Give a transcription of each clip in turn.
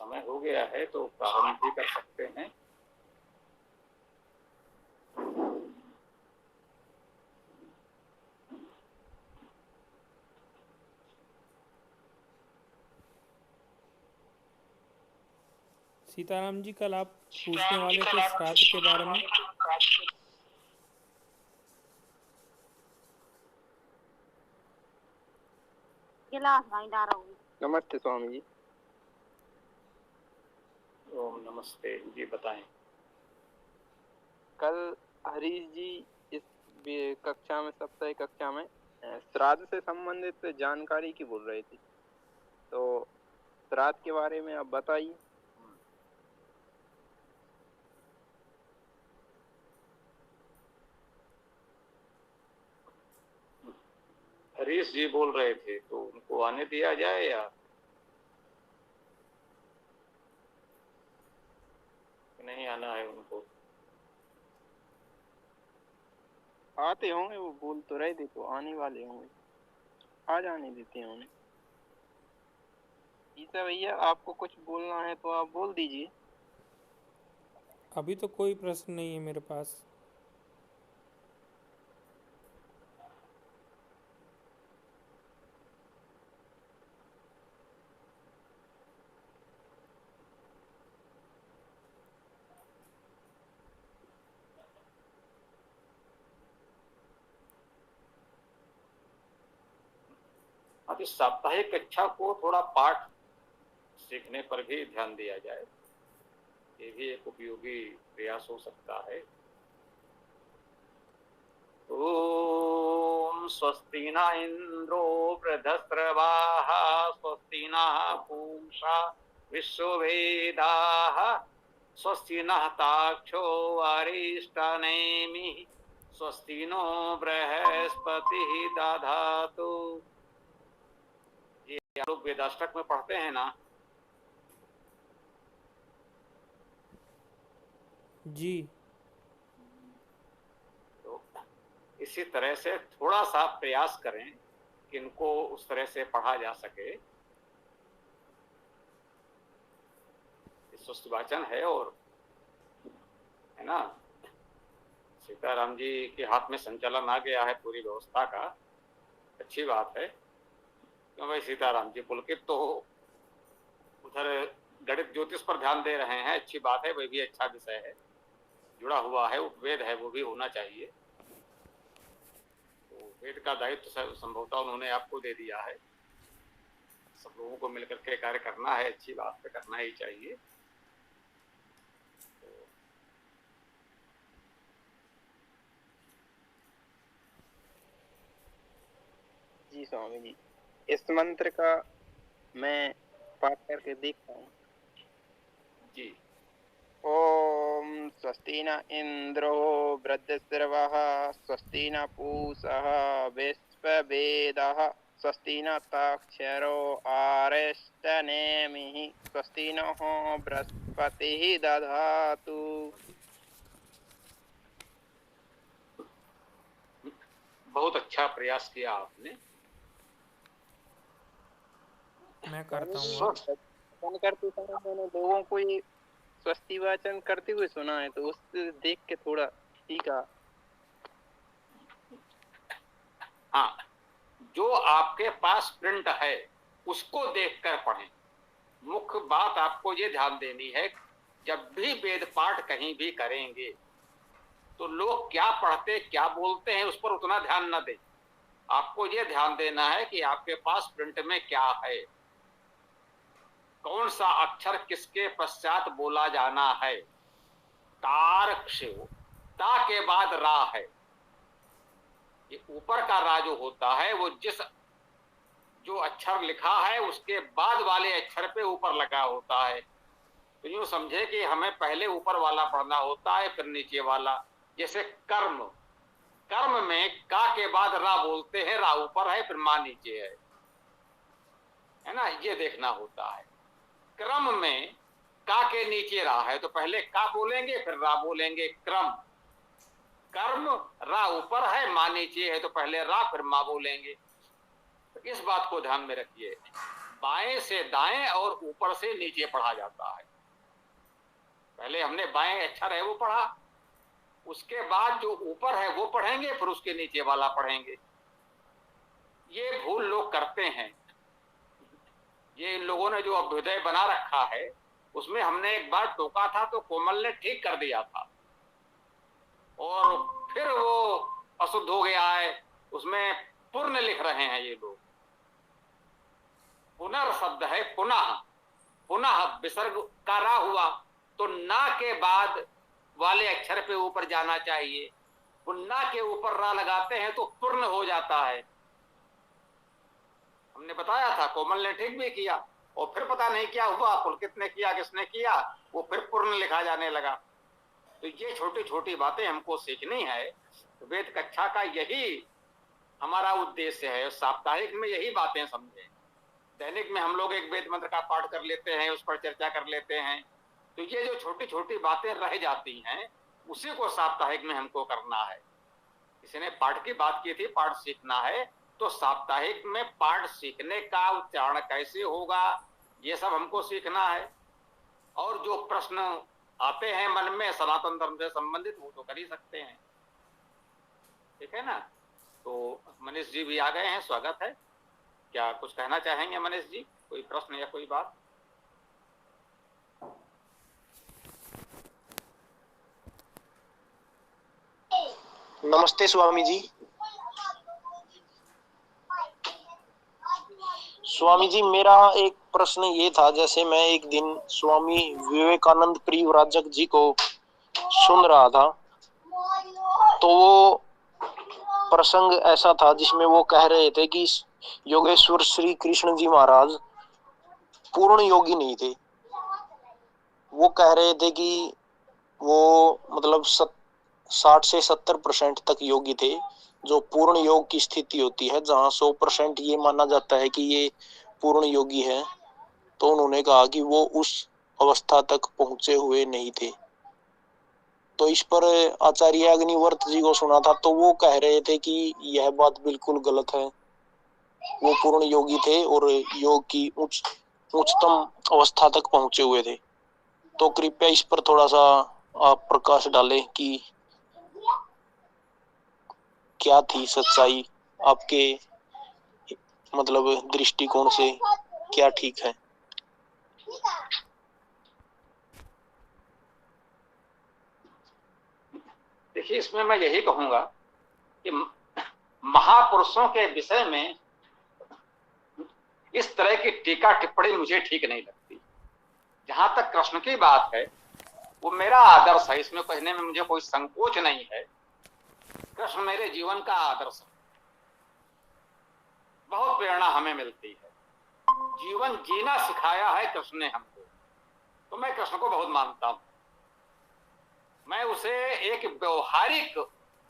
समय हो गया है तो प्रारंभ भी कर सकते हैं। सीताराम जी, कल आप पूछने वाले थे श्राद्ध के बारे में। नमस्ते स्वामी जी। ओम नमस्ते जी, बताएं। कल हरीश जी इस कक्षा में, सप्ताह कक्षा में श्राद्ध से संबंधित जानकारी की बोल रहे थे, तो श्राद्ध के बारे में आप बताइए। हरीश जी बोल रहे थे तो उनको आने दिया जाए या नहीं आना है उनको? आते होंगे, वो बोल तो रहे थे, तो आने वाले होंगे, आ जाने देते हैं उन्हें। ईसा भैया, आपको कुछ बोलना है तो आप बोल दीजिए। अभी तो कोई प्रश्न नहीं है मेरे पास। अब इस साप्ताहिक कक्षा को थोड़ा पाठ सीखने पर भी ध्यान दिया जाए, ये भी एक उपयोगी प्रयास हो सकता है। ओम स्वस्ति न इंद्रो वृद्धस्रवाः स्वस्ति नः पूषा विश्ववेदाः स्वस्ति नः ताक्षो अरिष्टनेमिः स्वस्ति नो बृहस्पतिः दधातु। ये आप लोग वेदाष्टक में पढ़ते हैं ना? जी। तो इसी तरह से थोड़ा सा प्रयास करें कि इनको उस तरह से पढ़ा जा सके। स्वस्थ वाचन है और है ना, सीताराम जी के हाथ में संचालन आ गया है पूरी व्यवस्था का, अच्छी बात है। क्यों भाई, सीताराम जी पुलकित तो उधर गणित ज्योतिष पर ध्यान दे रहे हैं, अच्छी बात है, वह भी अच्छा विषय है, जुड़ा हुआ है, उपवेद है, वो भी होना चाहिए। तो वेद का दायित्व संभवतः उन्होंने आपको दे दिया है, सब लोगों को मिलकर के कार्य करना है, अच्छी बात है, करना ही चाहिए। जी स्वामी जी, इस मंत्र का मैं पाठ करके देखता हूँ। जी। ओम स्वस्ति न इंद्रो वृद्धस्रवः स्वस्ति न पूषः विश्ववेदाः स्वस्ति न ताक्षरो अरिष्टनेमिः स्वस्ति नः बृहस्पतिः दधातु। बहुत अच्छा प्रयास किया आपने। मैं करता हूँ। करते समय मैंने लोगों को ये स्वस्ति वाचन करते हुए सुना है, तो उससे देख के थोड़ा सीखा। हाँ, जो आपके पास प्रिंट है उसको देखकर पढ़ें। मुख्य बात आपको ये ध्यान देनी है, जब भी वेद पाठ कहीं भी करेंगे तो लोग क्या पढ़ते क्या बोलते हैं उस पर उतना ध्यान न दें। आपको ये ध्यान देना है कि आपके पास प्रिंट में क्या है, कौन सा अक्षर किसके पश्चात बोला जाना है। तार्क्ष्यो, ता के बाद रा है, ये ऊपर का रा जो होता है वो जो अक्षर लिखा है उसके बाद वाले अक्षर पे ऊपर लगा होता है। तो यूं समझे कि हमें पहले ऊपर वाला पढ़ना होता है फिर नीचे वाला। जैसे कर्म, कर्म में का के बाद रा बोलते हैं, रा ऊपर है फिर मा नीचे है ना, ये देखना होता है। क्रम में का के नीचे रा है तो पहले का बोलेंगे फिर रा बोलेंगे, क्रम। कर्म, रा ऊपर है मा नीचे है तो पहले रा फिर मा बोलेंगे। तो इस बात को ध्यान में रखिए। बाएं से दाएं और ऊपर से नीचे पढ़ा जाता है। पहले हमने बाएं अक्षर है वो पढ़ा, उसके बाद जो ऊपर है वो पढ़ेंगे, फिर उसके नीचे वाला पढ़ेंगे। ये भूल लोग करते हैं। ये इन लोगों ने जो अभ्युदय बना रखा है उसमें हमने एक बार टोका था तो कोमल ने ठीक कर दिया था, और फिर वो अशुद्ध हो गया है, उसमें पूर्ण लिख रहे हैं ये लोग। पुनर् शब्द है पुनः, पुनः विसर्ग का रा हुआ तो ना के बाद वाले अक्षर पे ऊपर जाना चाहिए, पुन्ना के ऊपर रा लगाते हैं तो पूर्ण हो जाता है। हमने बताया था, कोमल ने ठीक भी किया, और फिर पता नहीं क्या हुआ, पुलकित ने किया, किसने किया, वो फिर पूर्ण लिखा जाने लगा। तो ये छोटी छोटी बातें हमको सीखनी है। वेद कक्षा का यही हमारा उद्देश्य है, साप्ताहिक में यही बातें समझें। दैनिक में हम लोग एक वेद मंत्र का पाठ कर लेते हैं, उस पर चर्चा कर लेते हैं, तो ये जो छोटी छोटी बातें रह जाती हैं उसी को साप्ताहिक में हमको करना है। किसी ने पाठ की बात की थी, पाठ सीखना है, तो साप्ताहिक में पाठ सीखने का उच्चारण कैसे होगा ये सब हमको सीखना है। और जो प्रश्न आते हैं मन में सनातन धर्म से संबंधित, वो तो कर ही सकते हैं, ठीक है ना। तो मनीष जी भी आ गए हैं, स्वागत है। क्या कुछ कहना चाहेंगे मनीष जी, कोई प्रश्न या कोई बात? नमस्ते स्वामी जी। स्वामी जी, मेरा एक प्रश्न ये था, जैसे मैं एक दिन स्वामी विवेकानंद परिव्राजक जी को सुन रहा था, तो वो प्रसंग ऐसा था जिसमें वो कह रहे थे कि योगेश्वर श्री कृष्ण जी महाराज पूर्ण योगी नहीं थे। वो कह रहे थे कि वो मतलब 60 से 70% तक योगी थे, जो पूर्ण योग की स्थिति होती है, जहां 100% ये माना जाता है कि ये पूर्ण योगी है। तो उन्होंने कहा कि वो उस अवस्था तक पहुंचे हुए नहीं थे। तो इस पर आचार्य अग्निवर्त जी को सुना था, तो वो कह रहे थे कि यह बात बिल्कुल गलत है, वो पूर्ण योगी थे और योग की उच्चतम अवस्था तक पहुंचे हुए थे। तो कृपया इस पर थोड़ा सा आप प्रकाश डालें कि क्या थी सच्चाई, आपके मतलब दृष्टिकोण से क्या ठीक है। देखिए, इसमें मैं यही कहूंगा कि महापुरुषों के विषय में इस तरह की टीका टिप्पणी मुझे ठीक नहीं लगती। जहां तक कृष्ण की बात है, वो मेरा आदर्श है, इसमें कहने में मुझे कोई संकोच नहीं है। कृष्ण मेरे जीवन का आदर्श है, बहुत प्रेरणा हमें मिलती है, जीवन जीना सिखाया है कृष्ण ने हमको। तो मैं कृष्ण को बहुत मानता हूं, मैं उसे एक व्यवहारिक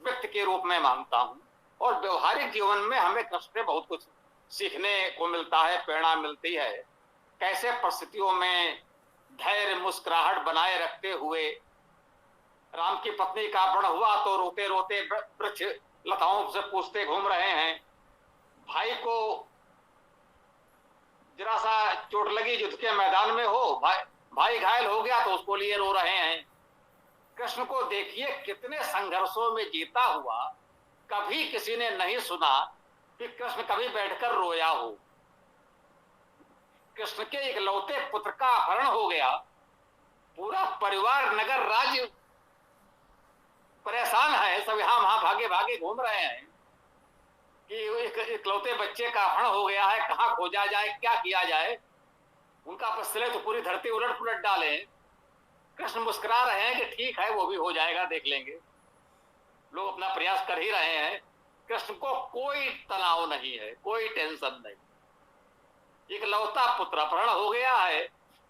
व्यक्ति के रूप में मानता हूं, और व्यवहारिक जीवन में हमें कृष्ण से बहुत कुछ सीखने को मिलता है, प्रेरणा मिलती है। कैसे परिस्थितियों में धैर्य मुस्कुराहट बनाए रखते हुए, राम की पत्नी का अपहरण हुआ तो रोते रोते वृक्ष लताओं से पूछते घूम रहे हैं, भाई को जरा सा चोट लगी युद्ध के मैदान में हो, भाई घायल हो गया तो उसको लिए रो रहे हैं। कृष्ण को देखिए कितने संघर्षों में जीता हुआ, कभी किसी ने नहीं सुना कि कृष्ण कभी बैठकर रोया हो। कृष्ण के इकलौते पुत्र का अपहरण हो गया, पूरा परिवार नगर राज्य परेशान है, सब यहां वहां भागे भागे घूम रहे हैं कि इकलौते बच्चे का अपहरण हो गया है, कहां खोजा जाए, क्या किया जाए। उनका पसले तो पूरी धरती उलट पुलट डाले। कृष्ण मुस्कुरा रहे हैं कि ठीक है, वो भी हो जाएगा, देख लेंगे, लोग अपना प्रयास कर ही रहे हैं। कृष्ण को कोई तनाव नहीं है, कोई टेंशन नहीं। इकलौता पुत्र अपहरण हो गया है,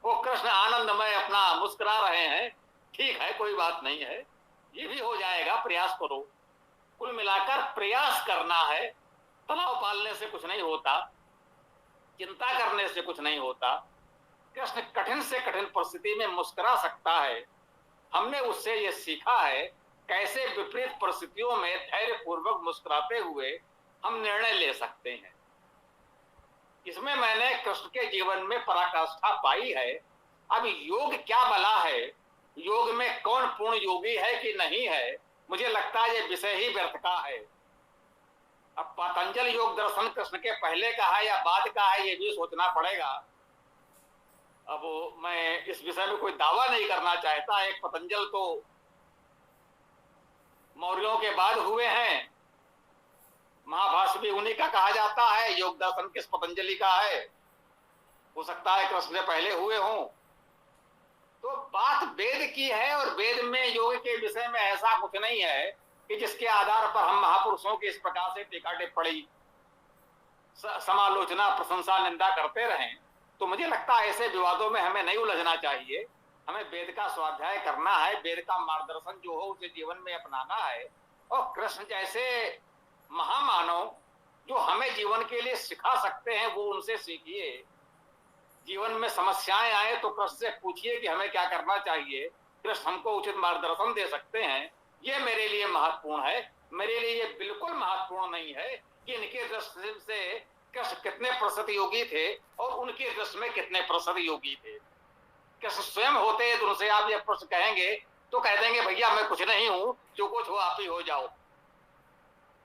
वो कृष्ण आनंदमय अपना मुस्कुरा रहे हैं, ठीक है, कोई बात नहीं है, ये भी हो जाएगा, प्रयास करो। कुल मिलाकर प्रयास करना है, तनाव पालने से कुछ नहीं होता, चिंता करने से कुछ नहीं होता। कृष्ण कठिन से कठिन परिस्थिति में मुस्कुरा सकता है। हमने उससे ये सीखा है कैसे विपरीत परिस्थितियों में धैर्य पूर्वक मुस्कुराते हुए हम निर्णय ले सकते हैं। इसमें मैंने कृष्ण के जीवन में पराकाष्ठा पाई है। अब योग क्या भला है, योग में कौन पूर्ण योगी है कि नहीं है, मुझे लगता है ये विषय ही व्यर्थ का है। अब पतंजल योग दर्शन कृष्ण के पहले का है या बाद का है, ये भी सोचना पड़ेगा। अब मैं इस विषय में कोई दावा नहीं करना चाहता। एक पतंजल तो मौर्यों के बाद हुए हैं, महाभाष्य भी उन्हीं का कहा जाता है, योग दर्शन किस पतंजलि का है, हो सकता है कृष्ण से पहले हुए हों। तो बात वेद की है, और वेद में योग के विषय में ऐसा कुछ नहीं है कि जिसके आधार पर हम महापुरुषों की इस प्रकार से टीका टिप्पणी, समालोचना, प्रशंसा, निंदा करते रहें। तो मुझे लगता है ऐसे विवादों में हमें नहीं उलझना चाहिए। हमें वेद का स्वाध्याय करना है, वेद का मार्गदर्शन जो हो उसे जीवन में अपनाना है, और कृष्ण जैसे महामानव जो हमें जीवन के लिए सिखा सकते हैं वो उनसे सीखिए। जीवन में समस्याएं आए तो कृष्ण से पूछिए कि हमें क्या करना चाहिए, कृष्ण हमको उचित मार्गदर्शन दे सकते हैं। ये मेरे लिए महत्वपूर्ण है। मेरे लिए ये बिल्कुल महत्वपूर्ण नहीं है कि इनके दृष्टि से कृष्ण कितने प्रतिशत योगी थे और उनके दृष्टि में कितने प्रतिशत योगी थे। कृष्ण स्वयं होते तो उनसे आप ये प्रश्न कहेंगे तो कह देंगे भैया मैं कुछ नहीं हूं, जो कुछ हो आप ही हो जाओ।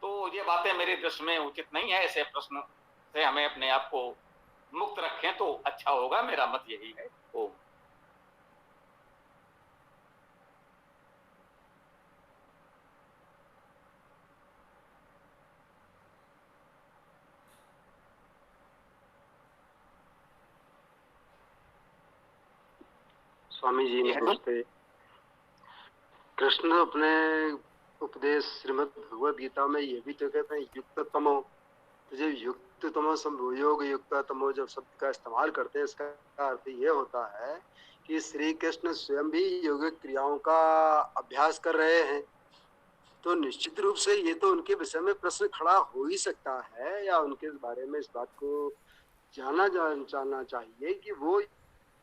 तो ये बातें मेरी दृष्टि में उचित नहीं है। ऐसे प्रश्न से हमें अपने आप को मुक्त रखें तो अच्छा होगा, मेरा मत यही है। ओम। स्वामी जी नमस्ते। कृष्ण अपने उपदेश श्रीमद् भगवद गीता में ये भी तो कहते हैं युक्त तमो, तो जब युक्त तमो संयोग युक्त तमो जब शब्द का इस्तेमाल करते हैं, इसका अर्थ ये होता है कि श्री कृष्ण स्वयं भी योगिक क्रियाओं का अभ्यास कर रहे हैं। तो निश्चित रूप से ये तो उनके विषय में प्रश्न खड़ा हो ही सकता है, या उनके बारे में इस बात को जानना चाहिए कि वो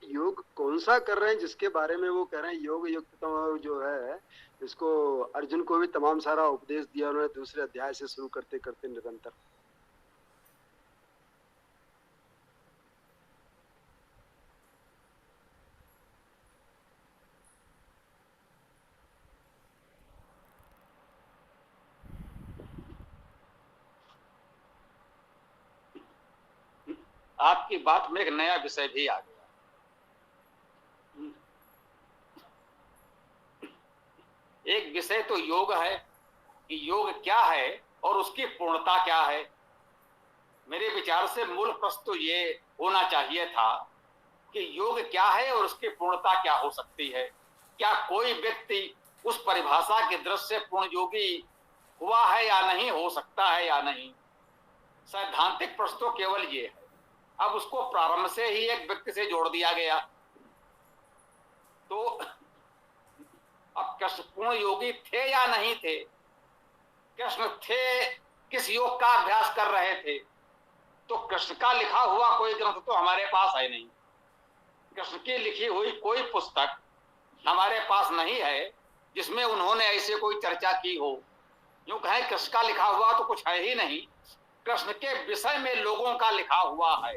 योग कौन सा कर रहे हैं जिसके बारे में वो कह रहे हैं योग युक्त जो है। इसको अर्जुन को भी तमाम सारा उपदेश दिया उन्होंने, दूसरे अध्याय से शुरू करते करते निरंतर। आपकी बात में एक नया विषय भी आ गया। एक विषय तो योग है कि योग क्या है और उसकी पूर्णता क्या है। मेरे विचार से मूल प्रश्न तो ये होना चाहिए था कि योग क्या है और उसकी पूर्णता क्या हो सकती है। क्या कोई व्यक्ति उस परिभाषा की दृष्टि से पूर्ण योगी हुआ है या नहीं, हो सकता है या नहीं। सैद्धांतिक प्रश्न तो केवल ये है। अब उसको प्रारंभ से ही एक व्यक्ति से जोड़ दिया गया। तो अब कृष्ण पूर्ण योगी थे या नहीं थे, कृष्ण थे किस योग का अभ्यास कर रहे थे, तो कृष्ण का लिखा हुआ कोई ग्रंथ तो हमारे पास है नहीं। कृष्ण की लिखी हुई कोई पुस्तक हमारे पास नहीं है जिसमें उन्होंने ऐसे कोई चर्चा की हो। यूं कहें कृष्ण का लिखा हुआ तो कुछ है ही नहीं। कृष्ण के विषय में लोगों का लिखा हुआ है।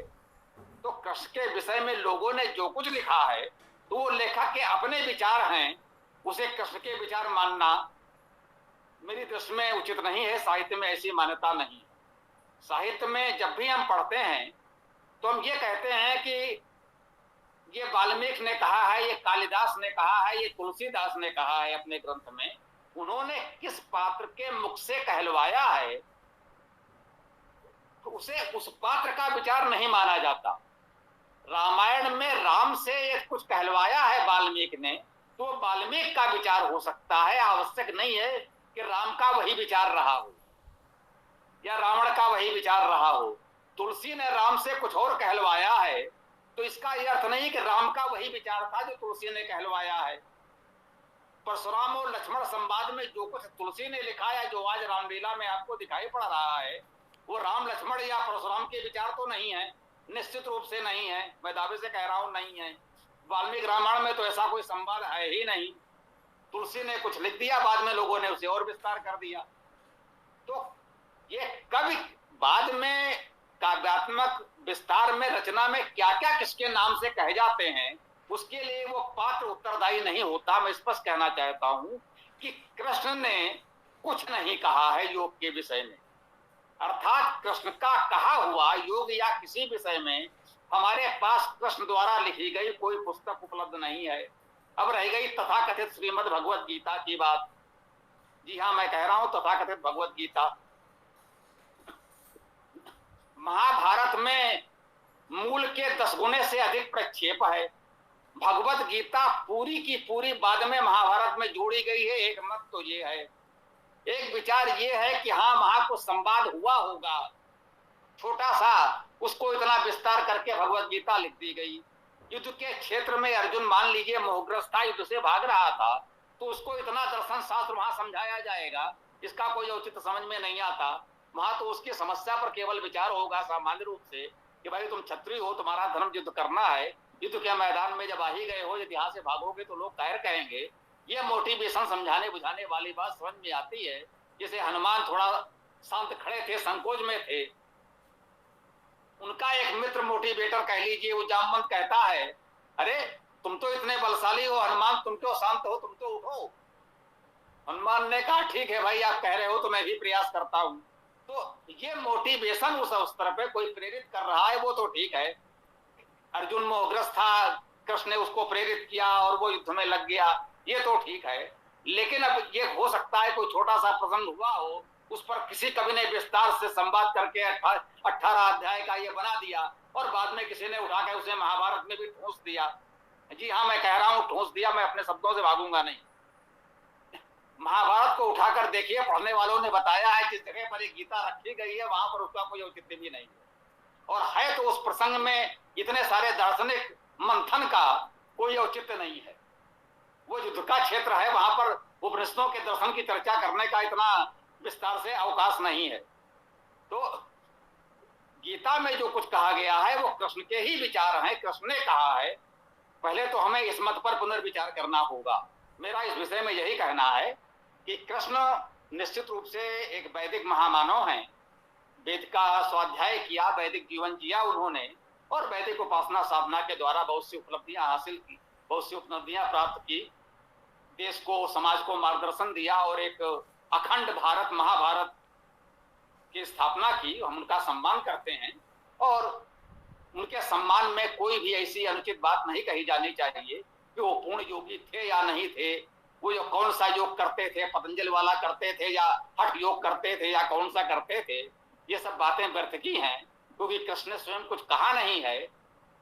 तो कृष्ण के विषय में लोगों ने जो कुछ लिखा है तो वो लेखक के अपने विचार हैं, उसे कृष्ण के विचार मानना मेरी दृष्टि में उचित नहीं है। साहित्य में ऐसी मान्यता नहीं है। साहित्य में जब भी हम पढ़ते हैं तो हम ये कहते हैं कि ये वाल्मीकि ने कहा है, ये कालिदास ने कहा है, ये तुलसीदास ने कहा है अपने ग्रंथ में। उन्होंने किस पात्र के मुख से कहलवाया है तो उसे उस पात्र का विचार नहीं माना जाता। रामायण में राम से ये कुछ कहलवाया है वाल्मीकि ने, तो वाल्मीकि का विचार हो सकता है। आवश्यक नहीं है कि राम का वही विचार रहा हो या रावण का वही विचार रहा हो। तुलसी ने राम से कुछ और कहलवाया है तो इसका यह अर्थ नहीं कि राम का वही विचार था जो तुलसी ने कहलवाया है। परशुराम और लक्ष्मण संवाद में जो कुछ तुलसी ने लिखा है, जो आज रामलीला में आपको दिखाई पड़ रहा है, वो राम लक्ष्मण या परशुराम के विचार तो नहीं है, निश्चित रूप से नहीं है। मैं दावे से कह रहा हूं नहीं है। वाल्मीकि रामायण में तो ऐसा कोई संवाद है ही नहीं। तुलसी ने कुछ लिख दिया, बाद में लोगों ने उसे और विस्तार कर दिया। तो ये कवि बाद में काव्यात्मक विस्तार में रचना में क्या क्या किसके नाम से कहे जाते हैं उसके लिए वो पात्र उत्तरदायी नहीं होता। मैं स्पष्ट कहना चाहता हूं कि कृष्ण ने कुछ नहीं कहा है योग के विषय में, अर्थात कृष्ण का कहा हुआ योग या किसी विषय में हमारे पास कृष्ण द्वारा लिखी गई कोई पुस्तक उपलब्ध नहीं है। अब रह गई तथाकथित श्रीमद् भगवत गीता की बात। जी हाँ, मैं कह रहा हूं तथाकथित भगवत गीता। महाभारत में मूल के 10 गुने से अधिक प्रक्षेप है। भगवत गीता पूरी की पूरी बाद में महाभारत में जोड़ी गई है। एक मत तो ये है, एक विचार ये है कि हाँ वहां कुछ संवाद हुआ होगा छोटा सा, उसको इतना विस्तार करके भगवत गीता लिख दी गई। युद्ध के क्षेत्र में अर्जुन मान लीजिए मोहग्रस्त था, युद्ध से भाग रहा था, तो उसको इतना दर्शन शास्त्र वहां समझाया जाएगा जिसका कोई औचित्य समझ में नहीं आता। वहां तो उसकी समस्या पर केवल विचार होगा सामान्य रूप से कि भाई तुम क्षत्रिय हो, तुम्हारा धर्म युद्ध करना है, युद्ध के मैदान में जब आ ही गए हो, यदि यहाँ से भागोगे तो लोग कायर कहेंगे। ये मोटिवेशन समझाने बुझाने वाली बात समझ में आती है। जैसे हनुमान थोड़ा शांत खड़े थे, संकोच में थे, उनका एक मित्र मोटिवेटर कह लीजिए वो जामवंत कहता है, अरे तुम तो इतने बलशाली हो हनुमान, तुम क्यों शांत हो, तुम तो उठो। हनुमान ने कहा ठीक है भाई, आप कह रहे हो तो मैं भी प्रयास करता हूं। तो ये मोटिवेशन उस स्तर पे कोई प्रेरित कर रहा है वो तो ठीक है। अर्जुन मोहग्रस्त था, कृष्ण ने उसको प्रेरित किया और वो युद्ध में लग गया, ये तो ठीक है। लेकिन अब ये हो सकता है कोई छोटा सा प्रसंग हुआ हो, उस पर किसी कवि ने विस्तार से संवाद करके 18 अध्याय का ये बना दिया और बाद में किसी ने उठा के उसे महाभारत में भी ठूंस दिया। जी हाँ, मैं कह रहा हूं ठूंस दिया, मैं अपने शब्दों से भागूंगा नहीं। महाभारत को उठाकर देखिए, पढ़ने वालों ने बताया है जिस जगह पर एक गीता रखी गई है वहां पर उसका कोई औचित्य भी नहीं है, और है तो उस प्रसंग में इतने सारे दार्शनिक मंथन का कोई औचित्य नहीं है। वो युद्ध का क्षेत्र है, वहां पर उपनिषदों के दर्शन की चर्चा करने का इतना विस्तार से अवकाश नहीं है। तो गीता में जो कुछ कहा गया है वो कृष्ण के ही विचार हैं, कृष्ण ने कहा है। पहले तो हमें इस मत पर पुनर्विचार करना होगा। मेरा इस विषय में यही कहना है कि कृष्ण निश्चित रूप से एक वैदिक महामानव हैं। वेद का स्वाध्याय किया, वैदिक जीवन जिया उन्होंने, और वैदिक उपासना साधना के द्वारा बहुत सी उपलब्धियां हासिल की, बहुत सी उपलब्धियां प्राप्त की, देश को समाज को मार्गदर्शन दिया और एक अखंड भारत महाभारत की स्थापना की। हम उनका सम्मान करते हैं और उनके सम्मान में कोई भी ऐसी अनुचित बात नहीं कही जानी चाहिए कि वो पूर्ण योगी थे या नहीं थे, वो जो कौन सा योग करते थे, पतंजलि वाला करते थे या हठ योग करते थे या कौन सा करते थे, ये सब बातें व्यर्थ की हैं, क्योंकि कृष्ण ने स्वयं कुछ कहा नहीं है।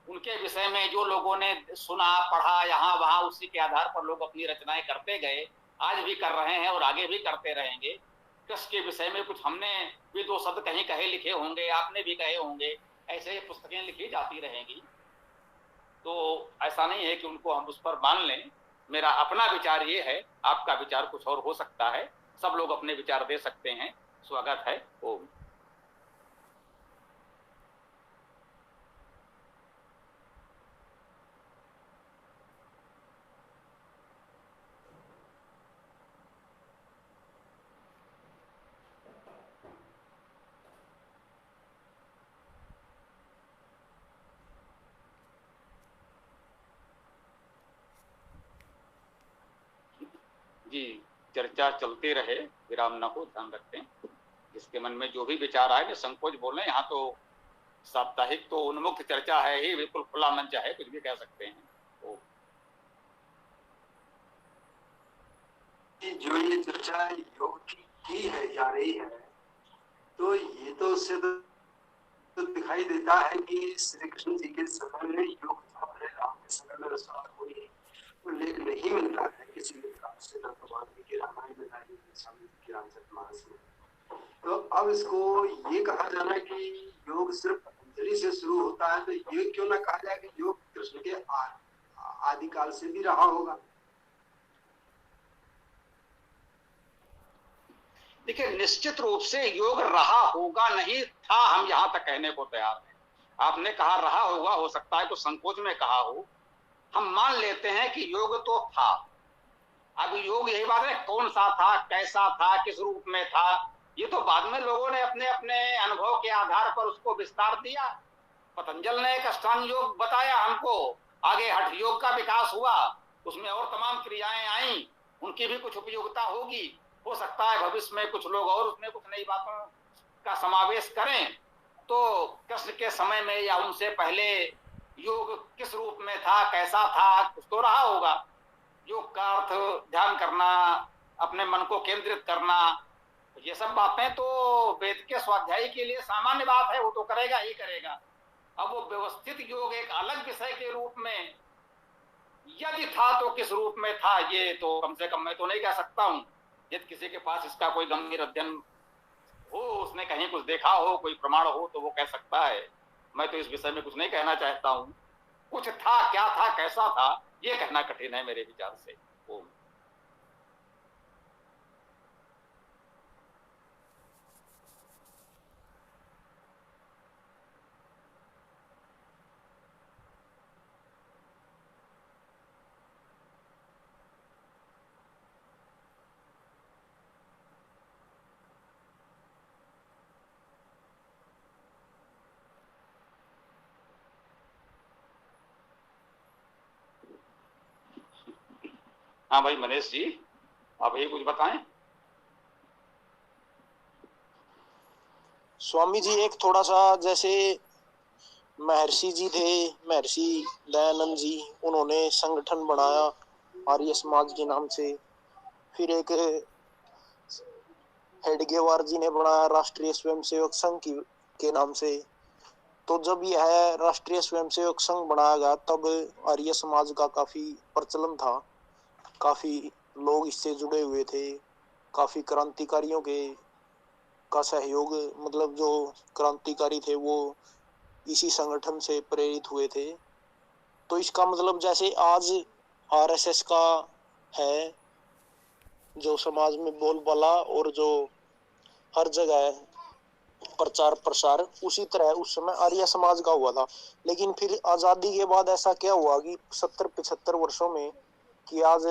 उनके विषय में जो लोगों ने सुना पढ़ा यहाँ वहां, उसी के आधार पर लोग अपनी रचनाएं करते गए, आज भी कर रहे हैं और आगे भी करते रहेंगे। कृष्ण के विषय में कुछ हमने भी 2 शब्द कहीं कहे लिखे होंगे, आपने भी कहे होंगे, ऐसे ही पुस्तकें लिखी जाती रहेंगी। तो ऐसा नहीं है कि उनको हम उस पर मान लें। मेरा अपना विचार ये है, आपका विचार कुछ और हो सकता है, सब लोग अपने विचार दे सकते हैं, स्वागत है। ओम। जी, चर्चा चलती रहे, विराम न हो, ध्यान रखते हैं। जिसके मन में जो भी विचार आए निसंकोच बोलें। यहाँ तो साप्ताहिक तो उन्मुक्त चर्चा है ही, बिल्कुल खुला मंच है, कुछ भी कह सकते हैं। तो जो ये चर्चा योग की है जा रही है, तो ये तो उससे तो दिखाई देता है कि श्री कृष्ण जी के समय में योग था, राम के समय में उसका कोई उल्लेख नहीं मिलता है किसी भी प्रकार से, न तो वाल्मीकि रामायण में, न ही रामचरितमानस में। तो अब इसको ये कहा जाना कि योग सिर्फ पतंजलि से शुरू होता है, तो ये क्यों ना कहा जाए कि योग कृष्ण के आदिकाल से भी रहा होगा। देखिए, निश्चित रूप से योग रहा होगा, नहीं था, हम यहाँ तक कहने को तैयार हैं। आपने कहा रहा होगा, हो सकता है तो संकोच में कहा हो, हम मान लेते हैं कि योग तो था। अब योग यही बात है, कौन सा था, कैसा था, किस रूप में था, ये तो बाद में लोगों ने अपने अपने अनुभव के आधार पर उसको विस्तार दिया। पतंजल ने एक अष्टांग योग बताया हमको, आगे हठ योग का विकास हुआ, उसमें और तमाम क्रियाएं आई, उनकी भी कुछ उपयोगिता होगी। हो सकता है भविष्य में कुछ लोग और उसमें कुछ नई बातों का समावेश करें। तो कृष्ण के समय में या उनसे पहले योग किस रूप में था, कैसा था, कुछ तो रहा होगा। योग का अर्थ ध्यान करना, अपने मन को केंद्रित करना, ये सब बातें तो वेद के स्वाध्यायी के लिए सामान्य बात है, वो तो करेगा ही करेगा। अब वो व्यवस्थित योग एक अलग विषय के रूप में यदि था तो किस रूप में था, ये तो कम से कम मैं तो नहीं कह सकता हूं। यदि किसी के पास इसका कोई गंभीर अध्ययन हो, उसने कहीं कुछ देखा हो, कोई प्रमाण हो, तो वो कह सकता है। मैं तो इस विषय में कुछ नहीं कहना चाहता हूं। कुछ था, क्या था, कैसा था, ये कहना कठिन है मेरे विचार से। ओम। हाँ भाई मनीष जी, आप ये कुछ बताएं। स्वामी जी एक थोड़ा सा, जैसे महर्षि जी थे, महर्षि दयानंद जी, उन्होंने संगठन बनाया आर्य समाज के नाम से। फिर एक हेडगेवार जी ने बनाया राष्ट्रीय स्वयंसेवक संघ के नाम से। तो जब यह राष्ट्रीय स्वयंसेवक संघ बनाया गया तब आर्य समाज का काफी प्रचलन था, काफी लोग इससे जुड़े हुए थे, काफी क्रांतिकारियों के का सहयोग, मतलब जो क्रांतिकारी थे वो इसी संगठन से प्रेरित हुए थे। तो इसका मतलब जैसे आज आरएसएस का है जो समाज में बोलबाला और जो हर जगह प्रचार प्रसार, उसी तरह उस समय आर्य समाज का हुआ था। लेकिन फिर आजादी के बाद ऐसा क्या हुआ कि 70-75 वर्षों में कि आज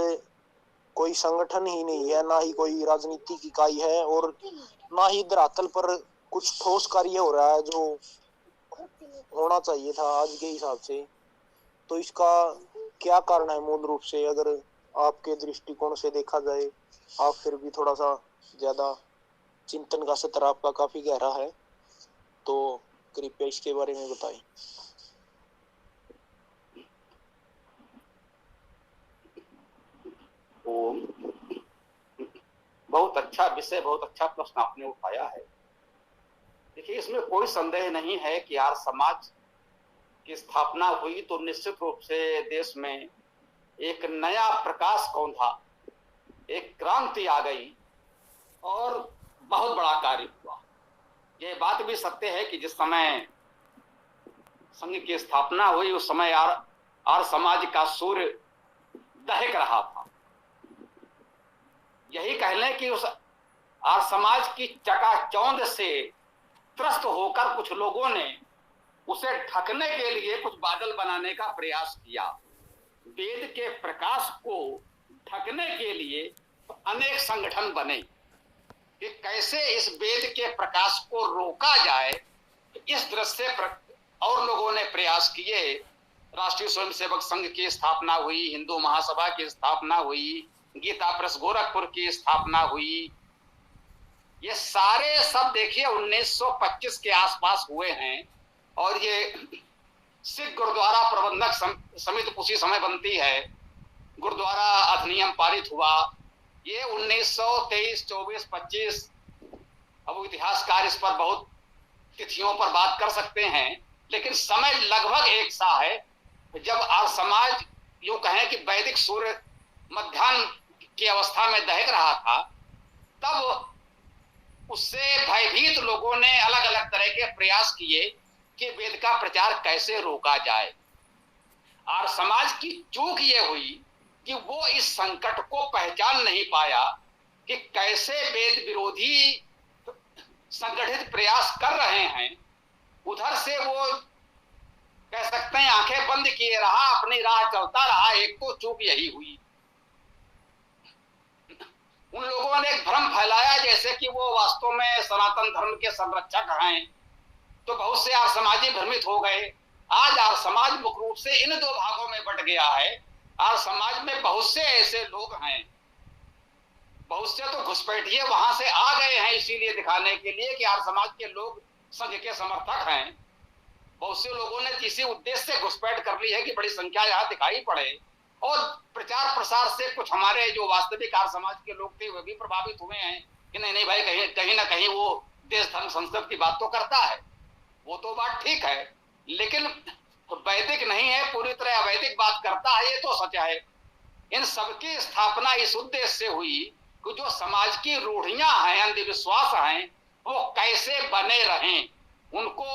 कोई संगठन ही नहीं है, ना ही कोई राजनीतिक इकाई है, और ना ही धरातल पर कुछ ठोस कार्य हो रहा है जो होना चाहिए था आज के हिसाब से। तो इसका क्या कारण है मूल रूप से, अगर आपके दृष्टिकोण से देखा जाए? आप फिर भी थोड़ा सा ज्यादा चिंतन का स्तर आपका काफी गहरा है, तो कृपया इसके बारे में बताएं। ओम। बहुत अच्छा विषय, बहुत अच्छा प्रश्न आपने उठाया है। देखिए, इसमें कोई संदेह नहीं है कि आर्य समाज की स्थापना हुई तो निश्चित रूप से देश में एक नया प्रकाश कौंधा, एक क्रांति आ गई और बहुत बड़ा कार्य हुआ। ये बात भी सत्य है कि जिस समय संघ की स्थापना हुई उस समय आर्य समाज का सूर्य दहक रहा था। यही कह लें कि उस आर्य समाज की चकाचौंध से त्रस्त होकर कुछ लोगों ने उसे ढकने के लिए कुछ बादल बनाने का प्रयास किया। वेद के प्रकाश को ढकने के लिए अनेक संगठन बने कि कैसे इस वेद के प्रकाश को रोका जाए। इस दृष्टि से और लोगों ने प्रयास किए। राष्ट्रीय स्वयंसेवक संघ की स्थापना हुई, हिंदू महासभा की स्थापना हुई, गीता प्रेस गोरखपुर की स्थापना हुई। ये सारे सब देखिए 1925 के आसपास हुए हैं। और ये सिख गुरुद्वारा प्रबंधक समिति उसी समय बनती है। गुरुद्वारा अधिनियम पारित हुआ ये 1923, 24, 25। अब इतिहासकार इस पर बहुत तिथियों पर बात कर सकते हैं, लेकिन समय लगभग एक सा है। जब आर्य समाज यूं कहें कि वैदिक सूर्य मध्याह्न की अवस्था में दहक रहा था, तब उससे भयभीत लोगों ने अलग अलग तरह के प्रयास किए कि वेद का प्रचार कैसे रोका जाए। और समाज की चूक ये हुई कि वो इस संकट को पहचान नहीं पाया कि कैसे वेद विरोधी संगठित प्रयास कर रहे हैं, उधर से वो कह सकते हैं आंखें बंद किए रहा, अपनी राह चलता रहा। एक तो चूक यही हुई। उन लोगों ने एक भ्रम फैलाया जैसे कि वो वास्तव में सनातन धर्म के संरक्षक हैं तो बहुत से आर्य समाजी भ्रमित हो गए। आज आर्य समाज मुख्य रूप से इन दो भागों में बट गया है। आर्य समाज में बहुत से ऐसे लोग हैं, बहुत से तो घुसपैठिए वहां से आ गए हैं इसीलिए दिखाने के लिए कि आर्य समाज के लोग संघ के समर्थक हैं। बहुत से लोगों ने इसी उद्देश्य से घुसपैठ कर ली है कि बड़ी संख्या यहाँ दिखाई पड़े, और प्रचार प्रसार से कुछ हमारे जो वास्तविक आर्य समाज के लोग थे वे भी प्रभावित हुए हैं कि नहीं नहीं भाई, कहीं ना कहीं वो देश धर्म संस्कृति की बात तो करता है। वो तो बात ठीक है, लेकिन वैदिक नहीं है, पूरी तरह अवैदिक बात करता है, ये तो सच है। इन सबकी स्थापना इस उद्देश्य से हुई कि जो समाज की रूढ़ियां हैं, अंधविश्वास हैं, वो कैसे बने रहें, उनको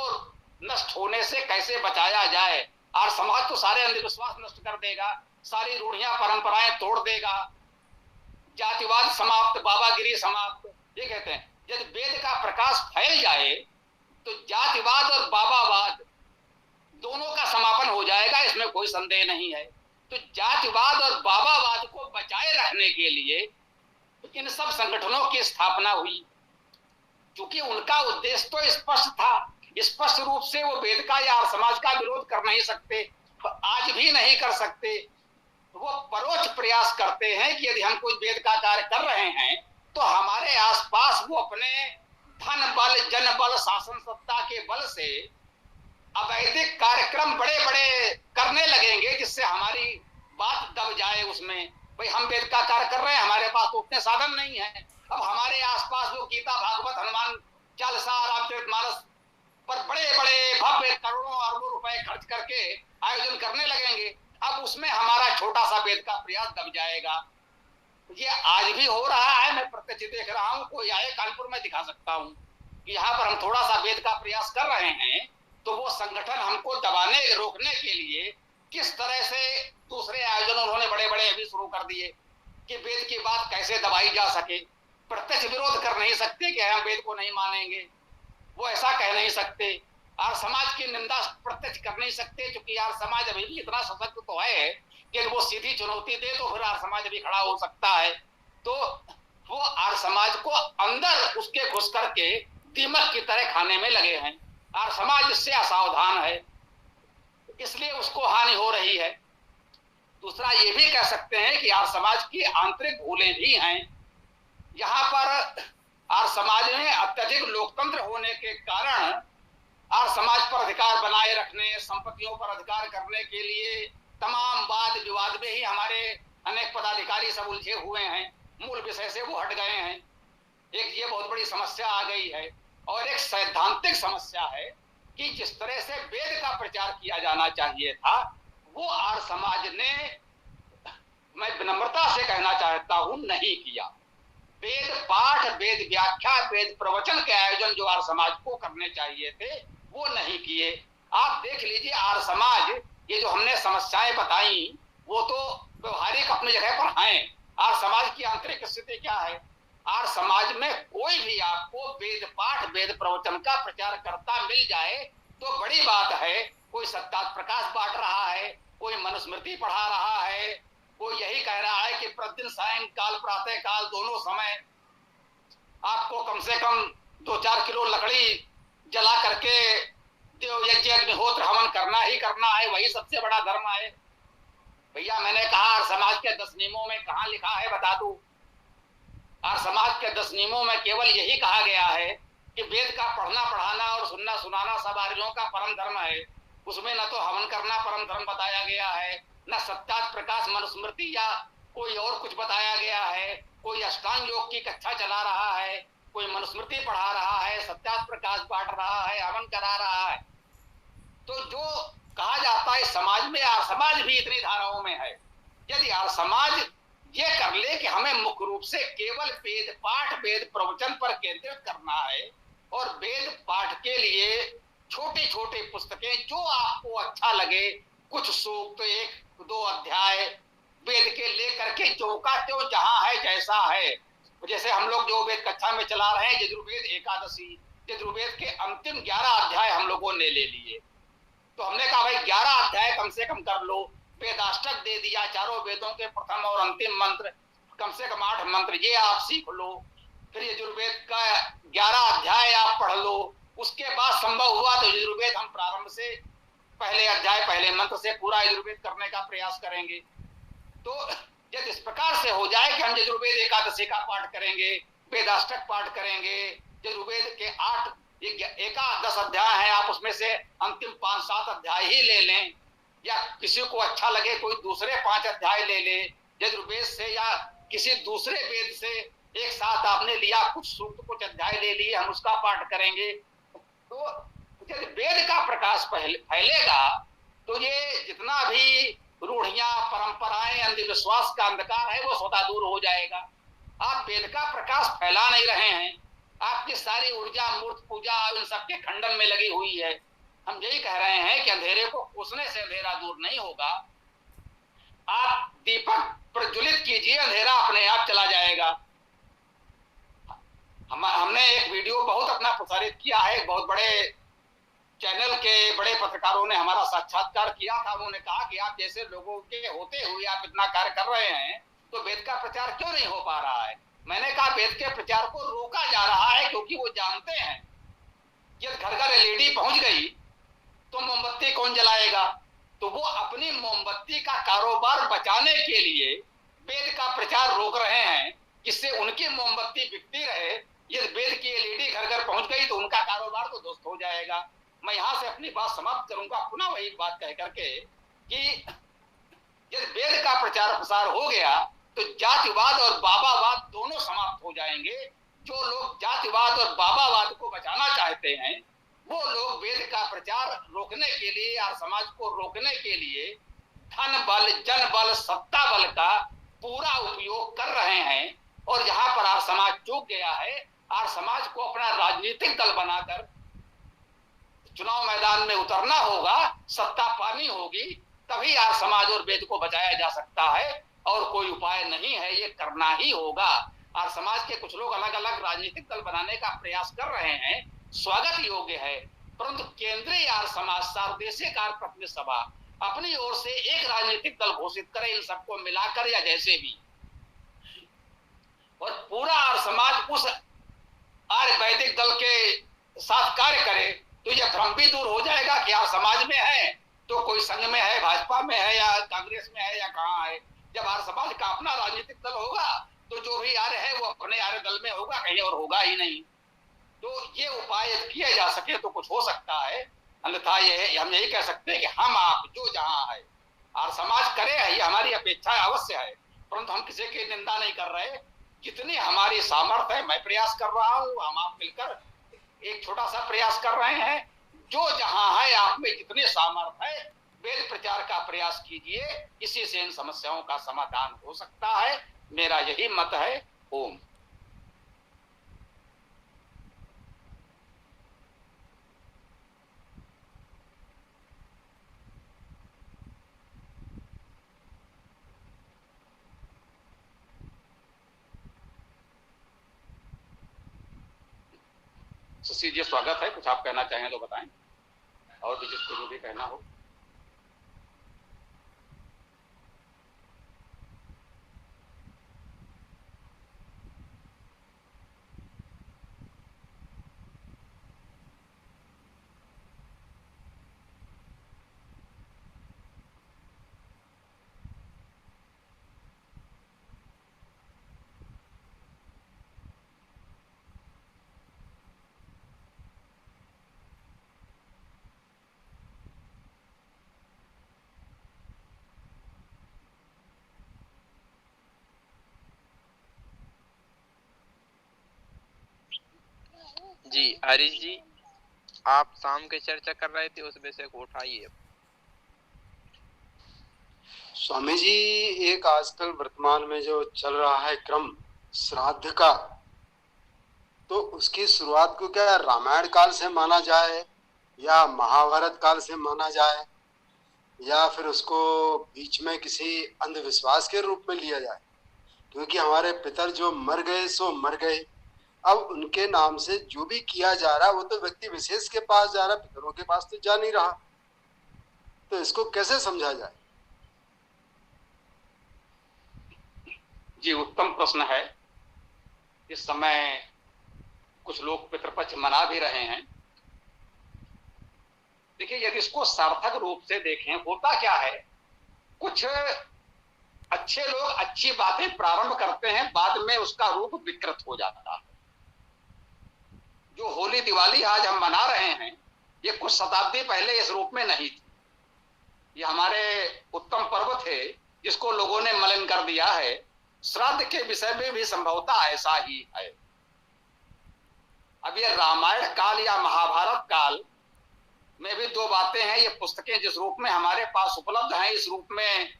नष्ट होने से कैसे बचाया जाए। और समाज तो सारे अंधविश्वास नष्ट कर देगा, सारी रूढ़ियां परंपराएं तोड़ देगा, जातिवाद समाप्त, बाबागिरी समाप्त। ये कहते हैं यदि वेद का प्रकाश फैल जाए तो जातिवाद और बाबावाद दोनों का समापन हो जाएगा, इसमें कोई संदेह नहीं है। तो जातिवाद और बाबावाद को बचाए रखने के लिए इन सब संगठनों की स्थापना हुई, क्योंकि उनका उद्देश्य तो स्पष्ट था। स्पष्ट रूप से वो वेद का या समाज का विरोध कर नहीं सकते, आज भी नहीं कर सकते। वो परोक्ष प्रयास करते हैं कि यदि हम कोई वेद का कार्य कर रहे हैं तो हमारे आसपास वो अपने धन बल, जन बल, शासन सत्ता के बल से अवैधिक कार्यक्रम बड़े बड़े करने लगेंगे, जिससे हमारी बात दब जाए उसमें। भाई हम वेद का कार्य कर रहे हैं, हमारे पास तो उतने साधन नहीं है। अब हमारे आसपास वो गीता, भागवत, हनुमान चालीसा, रामचरितमानस पर बड़े बड़े भव्य करोड़ों अरबों रुपए खर्च करके आयोजन करने लगेंगे। अब उसमें हमारा छोटा सा वेद का प्रयास दब जाएगा। ये आज भी हो रहा है, मैं प्रत्यक्ष देख रहा हूँ। कोई आए कानपुर में दिखा सकता हूँ कि यहाँ पर हम थोड़ा सा वेद का प्रयास कर रहे हैं, तो वो संगठन हमको दबाने रोकने के लिए किस तरह से दूसरे आयोजन उन्होंने बड़े बड़े अभी शुरू कर दिए कि वेद की बात कैसे दबाई जा सके। प्रत्यक्ष विरोध कर नहीं सकते कि हम वेद को नहीं मानेंगे, वो ऐसा कह नहीं सकते। और समाज की निंदा प्रत्यक्ष कर नहीं सकते, क्योंकि यार समाज अभी भी इतना सशक्त तो है कि वो सीधी चुनौती दे तो फिर आर्य समाज भी खड़ा हो सकता है। तो वो आर्य समाज को अंदर उसके घुस करके दीमक की तरह खाने में लगे हैं। आर्य समाज इससे असावधान है, इसलिए उसको हानि हो रही है। दूसरा ये भी कह सकते हैं कि आर्य समाज की आंतरिक भूलें भी हैं। यहाँ पर आर्य समाज में अत्यधिक लोकतंत्र होने के कारण आर्य समाज पर अधिकार बनाए रखने, संपत्तियों पर अधिकार करने के लिए तमाम वाद विवाद में ही हमारे अनेक पदाधिकारी सब उलझे हुए हैं, मूल विषय से वो हट गए हैं। एक ये बहुत बड़ी समस्या आ गई है, और एक सैद्धांतिक समस्या है कि जिस तरह से वेद का प्रचार किया जाना चाहिए था, वो आर्य समाज ने, मैं विनम्रता से कहना चाहता हूं, नहीं किया। वेद पाठ, वेद व्याख्या, वेद प्रवचन के आयोजन जो आर्य समाज को करने चाहिए थे वो नहीं किए। आप देख लीजिए आर्य समाज, ये जो हमने समस्याएं बताई वो तो व्यवहारिक अपनी जगह पर हैं। आर्य समाज की आंतरिक स्थिति क्या है? आर्य समाज में कोई भी आपको वेद पाठ, वेद प्रवचन का प्रचार करता मिल जाए तो बड़ी बात है। कोई सत्ता प्रकाश बांट रहा है, कोई मनुस्मृति पढ़ा रहा है, कोई यही कह रहा है कि प्रतिदिन सायंकाल प्रातः काल दोनों समय आपको कम से कम 2-4 किलो लकड़ी जला करके देव यज्ञ, अग्निहोत्र, हवन करना ही करना है, वही सबसे बड़ा धर्म है। भैया मैंने कहा समाज के 10 नियमों में कहाँ लिखा है बता दूं? और समाज के 10 नियमों में केवल यही कहा गया है कि वेद का पढ़ना पढ़ाना और सुनना सुनाना सब आर्यों का परम धर्म है। उसमें न तो हवन करना परम धर्म बताया गया है, न सत्यात प्रकाश मनुस्मृति या कोई और कुछ बताया गया है। कोई अष्टांग योग की कक्षा चला रहा है, कोई मनुस्मृति पढ़ा रहा है, सत्यात प्रकाश बांट रहा है, हवन करा रहा है। तो जो कहा जाता है समाज में, आर्य समाज भी इतनी धाराओं में है। यदि आर्य समाज ये कर ले कि हमें मुख्य रूप से केवल वेद पाठ, वेद प्रवचन पर केंद्रित करना है, और वेद पाठ के लिए छोटी छोटी पुस्तकें जो आपको अच्छा लगे, कुछ सूक्त, 1-2 अध्याय वेद के लेकर के जो का त्यों जहां है जैसा है। जैसे हम लोग जो वेद कक्षा में चला रहे हैं, यजुर्वेद एकादशी, यजुर्वेद के अंतिम 11 अध्याय हम लोगों ने ले लिए। तो हमने कहा भाई 11 अध्याय कम से कम कर लो। वेदाष्टक दे दिया, चारों वेदों के प्रथम और अंतिम मंत्र, कम से कम 8 मंत्र ये आप सीख लो। फिर यजुर्वेद का 11 अध्याय आप पढ़ लो, उसके बाद संभव हुआ तो यजुर्वेद हम प्रारंभ से पहले अध्याय पहले मंत्र से पूरा यजुर्वेद करने का प्रयास करेंगे। तो यदि इस प्रकार से हो जाए कि हम यजुर्वेद एकादशी का पाठ करेंगे, वेदाष्टक पाठ करेंगे, यजुर्वेद के 8 10 अध्याय हैं, आप उसमें से अंतिम 5-7 अध्याय ही ले लें, या किसी को अच्छा लगे कोई दूसरे 5 अध्याय ले ले यजुर्वेद से, या किसी दूसरे वेद से एक साथ आपने लिया, कुछ सूक्त कुछ अध्याय ले लिए, हम उसका पाठ करेंगे। तो यदि वेद का प्रकाश फैलेगा तो ये जितना भी रूढ़ियां, परंपराएं, अंधविश्वास का अंधकार है वो स्वतः दूर हो जाएगा। आप वेद का प्रकाश फैला नहीं रहे हैं, आपकी सारी ऊर्जा मूर्त पूजा इन सबके खंडन में लगी हुई है। हम यही कह रहे हैं कि अंधेरे को उसने से अंधेरा दूर नहीं होगा। आप दीपक प्रज्वलित कीजिए, अंधेरा अपने आप चला जाएगा। हमने एक वीडियो बहुत अपना प्रसारित किया है, बहुत बड़े चैनल के बड़े पत्रकारों ने हमारा साक्षात्कार किया था। उन्होंने कहा कि आप जैसे लोगों के होते हुए आप इतना कार्य कर रहे हैं तो वेद का प्रचार क्यों नहीं हो पा रहा है। मैंने कहा वेद के प्रचार को रोका जा रहा है क्योंकि वो जानते हैं यदि घर घर एलईडी पहुंच गई तो मोमबत्ती कौन जलाएगा। तो वो अपनी मोमबत्ती का कारोबार बचाने के लिए वेद का प्रचार रोक रहे हैं, जिससे उनकी मोमबत्ती बिकती रहे। यदि वेद की एलईडी घर घर पहुंच गई तो उनका कारोबार तो ध्वस्त हो जाएगा। मैं यहां से अपनी बात समाप्त करूंगा पुनः वही बात कह करके कि यदि वेद का प्रचार प्रसार हो गया तो जातिवाद और बाबावाद दोनों समाप्त हो जाएंगे। जो लोग जातिवाद और बाबावाद को बचाना चाहते हैं वो लोग वेद का प्रचार रोकने के लिए और समाज को रोकने के लिए धन बल, जन बल, सत्ता बल का पूरा उपयोग कर रहे हैं। और जहां पर आर समाज चूक गया है, आर समाज को अपना राजनीतिक दल बनाकर चुनाव मैदान में उतरना होगा, सत्ता पानी होगी, तभी आर समाज और वेद को बचाया जा सकता है। और कोई उपाय नहीं है, ये करना ही होगा। आर समाज के कुछ लोग अलग अलग राजनीतिक दल बनाने का प्रयास कर रहे हैं, स्वागत योग्य है, परंतु केंद्रीय आर समाज सार्वदेशिक आर प्रतिनिधि सभा अपनी ओर से एक राजनीतिक दल घोषित करे, इन सबको मिलाकर या जैसे भी, और पूरा आर समाज उस आर्य वैदिक दल के साथ कार्य करे तो यह भ्रम भी दूर हो जाएगा कि आर समाज में है तो कोई संघ में है, भाजपा में है या कांग्रेस में है या कहाँ है। जब आर्य समाज का अपना राजनीतिक दल होगा तो जो भी आर्य है वो अपने आर्य दल में होगा, कहीं और होगा ही नहीं। तो ये उपाय किए जा सके तो कुछ हो सकता है, अन्यथा ये हम यही कह सकते हैं कि हम आप जो जहां है आर्य समाज करे, ये हमारी अपेक्षा अवश्य है, परंतु हम किसी की निंदा नहीं कर रहे। जितनी हमारी सामर्थ्य है मैं प्रयास कर रहा हूँ, हम आप मिलकर एक छोटा सा प्रयास कर रहे हैं। जो जहां है आप में जितने सामर्थ्य है वेद प्रचार का प्रयास कीजिए, इसी से इन समस्याओं का समाधान हो सकता है, मेरा यही मत है। ओम। शशि जी स्वागत है, कुछ आप कहना चाहें तो बताएं, और भी जिसको जो भी कहना हो। जी हरीश जी, आप शाम के चर्चा कर रहे थे, उस विषय को उठाइए। स्वामी जी, एक आजकल वर्तमान में जो चल रहा है क्रम श्राद्ध का, तो उसकी शुरुआत को क्या रामायण काल से माना जाए या महाभारत काल से माना जाए, या फिर उसको बीच में किसी अंधविश्वास के रूप में लिया जाए? क्योंकि हमारे पितर जो मर गए सो मर गए, अब उनके नाम से जो भी किया जा रहा है वो तो व्यक्ति विशेष के पास जा रहा है, पितरों के पास तो जा नहीं रहा। तो इसको कैसे समझा जाए? जी उत्तम प्रश्न है। इस समय कुछ लोग पितृपक्ष मना भी रहे हैं, देखिए, यदि इसको सार्थक रूप से देखें, होता क्या है, कुछ अच्छे लोग अच्छी बातें प्रारंभ करते हैं, बाद में उसका रूप विकृत हो जाता है। जो होली दिवाली आज हम मना रहे हैं, ये कुछ शताब्दी पहले इस रूप में नहीं थी। ये हमारे उत्तम पर्व थे जिसको लोगों ने मलिन कर दिया है। श्राद्ध के विषय में भी संभवतः ऐसा ही है। अब ये रामायण काल या महाभारत काल में भी दो बातें हैं। ये पुस्तकें जिस रूप में हमारे पास उपलब्ध हैं, इस रूप में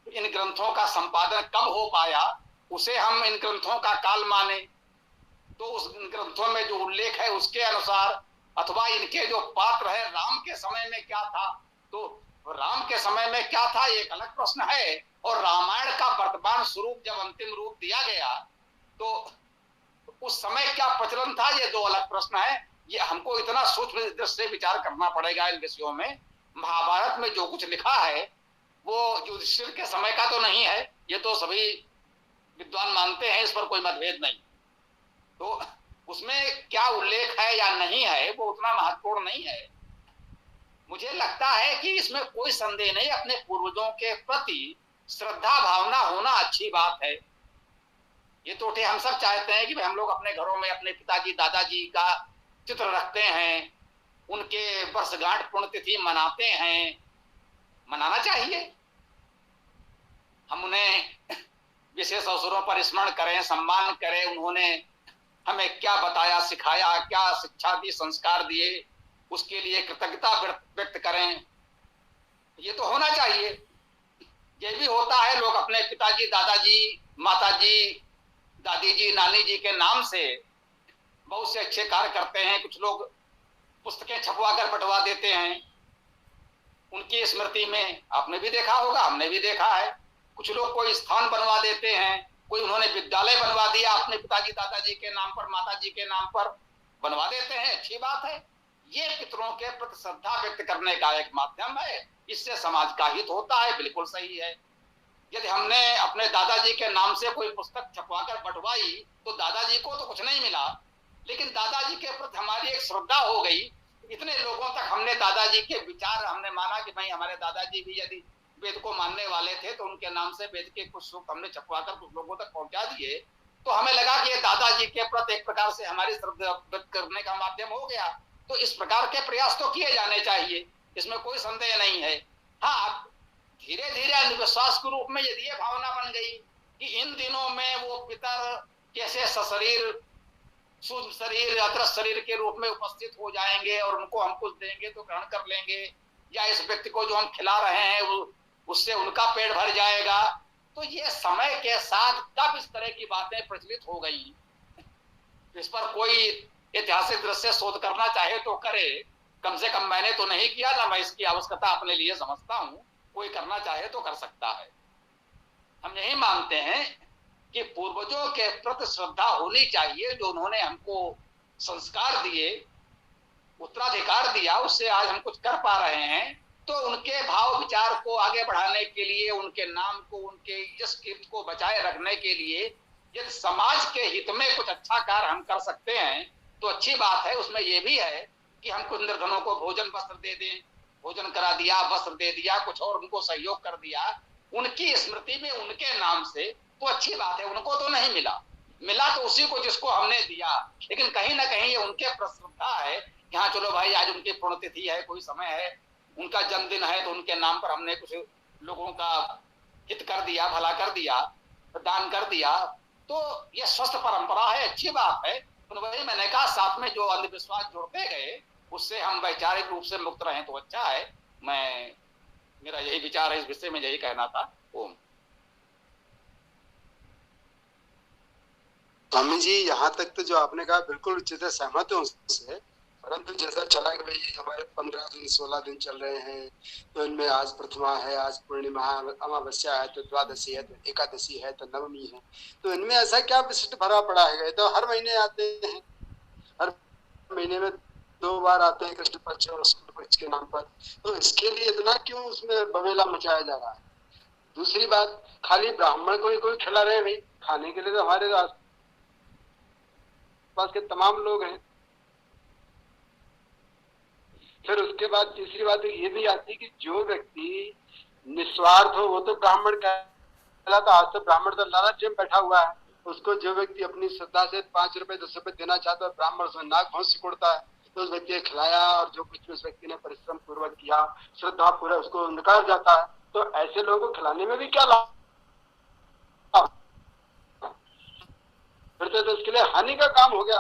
इन ग्रंथों का संपादन कब हो पाया, उसे हम इन ग्रंथों का काल माने, तो उस ग्रंथों में जो उल्लेख है उसके अनुसार, अथवा इनके जो पात्र है, राम के समय में क्या था, तो राम के समय में क्या था एक अलग प्रश्न है, और रामायण का वर्तमान स्वरूप जब अंतिम रूप दिया गया तो उस समय क्या प्रचलन था, ये दो अलग प्रश्न है। ये हमको इतना सूक्ष्म दृष्टि से विचार करना पड़ेगा इन विषयों में। महाभारत में जो कुछ लिखा है वो युधिष्ठिर के समय का तो नहीं है, ये तो सभी विद्वान मानते हैं, इस पर कोई मतभेद नहीं। तो उसमें क्या उल्लेख है या नहीं है वो उतना महत्वपूर्ण नहीं है। मुझे लगता है कि इसमें कोई संदेह नहीं, अपने पूर्वजों के प्रति श्रद्धा भावना होना अच्छी बात है। ये तो हम सब चाहते हैं कि हम लोग अपने घरों में अपने पिताजी दादाजी का चित्र रखते हैं, उनके वर्षगांठ पुण्यतिथि मनाते हैं, मनाना चाहिए। हम उन्हें विशेष अवसरों पर स्मरण करें, सम्मान करें, उन्होंने हमें क्या बताया सिखाया, क्या शिक्षा दी, संस्कार दिए, उसके लिए कृतज्ञता व्यक्त करें, ये तो होना चाहिए। ये भी होता है लोग अपने पिताजी दादाजी माताजी दादी जी नानी जी के नाम से बहुत से अच्छे कार्य करते हैं। कुछ लोग पुस्तकें छपवा कर बंटवा देते हैं उनकी स्मृति में, आपने भी देखा होगा, हमने भी देखा है। कुछ लोग कोई स्थान बनवा देते हैं, कोई उन्होंने विद्यालय बनवा दिया अपने पिताजी दादाजी के नाम पर, माताजी के नाम पर बनवा देते हैं, अच्छी बात है। ये पितरों के प्रति श्रद्धा व्यक्त करने का एक माध्यम है, इससे समाज का हित होता है, बिल्कुल सही है। यदि हमने अपने दादाजी के नाम से कोई पुस्तक छपवाकर बंटवाई तो दादाजी को तो कुछ नहीं मिला, लेकिन दादाजी के प्रति हमारी एक श्रद्धा हो गई। इतने लोगों तक हमने दादाजी के विचार, हमने माना कि भाई हमारे दादाजी भी यदि वेद को मानने वाले थे तो उनके नाम से वेद के कुछ सूक्त हमने छपवाकर कुछ लोगों तक पहुंचा दिए, तो हमें लगा कि ये दादाजी के प्रति एक प्रकार से हमारी श्रद्धा व्यक्त करने का माध्यम हो गया। तो इस प्रकार के प्रयास तो किए जाने चाहिए, इसमें कोई संदेह नहीं है। हाँ, धीरे धीरे अंधविश्वास के रूप में यदि ये भावना बन गई कि इन दिनों में वो पितर कैसे सशरीर शुद्ध शरीर अदृश्य शरीर के रूप में उपस्थित हो जाएंगे और उनको हम कुछ देंगे तो ग्रहण कर लेंगे, या इस व्यक्ति को जो हम खिला रहे हैं उससे उनका पेट भर जाएगा, तो ये समय के साथ कब इस तरह की बातें प्रचलित हो गई। इस पर कोई ऐतिहासिक दृष्टि से शोध करना चाहे तो करे, कम से कम मैंने तो नहीं किया, ना मैं इसकी आवश्यकता अपने लिए समझता हूँ, कोई करना चाहे तो कर सकता है। हम यही मानते हैं कि पूर्वजों के प्रति श्रद्धा होनी चाहिए, जो उन्होंने हमको संस्कार दिए, उत्तराधिकार दिया, उससे आज हम कुछ कर पा रहे हैं, तो उनके भाव विचार को आगे बढ़ाने के लिए, उनके नाम को, उनके यश कीर्ति को बचाए रखने के लिए यदि समाज के हित में कुछ अच्छा कार्य हम कर सकते हैं तो अच्छी बात है। उसमें यह भी है कि हम कुछ निर्धनों को भोजन वस्त्र दे दें, भोजन करा दिया, वस्त्र दे दिया, कुछ और उनको सहयोग कर दिया उनकी स्मृति में, उनके नाम से, तो अच्छी बात है। उनको तो नहीं मिला तो उसी को जिसको हमने दिया, लेकिन कहीं ना कहीं ये उनके प्रश्रद्धा है कि हाँ चलो भाई आज उनकी पुण्यतिथि है, कोई समय है, उनका जन्मदिन है, तो उनके नाम पर हमने कुछ लोगों का हित कर दिया, भला कर दिया, दान कर दिया, तो ये स्वस्थ परंपरा है, अच्छी बात है। तो वही मैंने कहा, साथ में जो अंधविश्वास जोड़ते गए उससे हम वैचारिक रूप से मुक्त रहें तो अच्छा है। मेरा यही विचार है इस विषय में, यही कहना था। ओम। स्वामी जी, यहाँ तक तो जो आपने कहा बिल्कुल उचित है, सहमत हूँ उससे, परंतु जैसा चला कि भाई हमारे 15 दिन 16 दिन चल रहे हैं, तो इनमें आज प्रथमा है, आज पूर्णिमा, अमावस्या है, तो द्वादशी है, तो एकादशी है, तो नवमी है, तो इनमें ऐसा क्या विशिष्ट भरा पड़ा है? तो हर महीने आते हैं, हर महीने में 2 बार आते हैं कृष्ण पक्ष और शुक्ल पक्ष के नाम पर, तो इसके लिए इतना क्यों उसमें बवेला मचाया जा रहा है? दूसरी बात, खाली ब्राह्मण को ही कोई खिला रहे भाई, खाने के लिए तो हमारे आस पास के तमाम लोग हैं। फिर उसके बाद तीसरी बात ये भी आती है कि जो व्यक्ति निस्वार्थ हो वो तो ब्राह्मण कहलाता। आज तो ब्राह्मण तो लालच में बैठा हुआ है। उसको जो व्यक्ति अपनी श्रद्धा से 5 रुपए 10 रुपए देना चाहता है, ब्राह्मण उसमें नाक भौंस सिकुड़ता है, तो उस व्यक्ति ने खिलाया और जो कुछ उस व्यक्ति ने परिश्रम पूर्वक किया, श्रद्धा पूर्वक उसको नकार जाता है। तो ऐसे लोगों को खिलाने में भी क्या लाभ, फिर तो उसके लिए हानि का काम हो गया।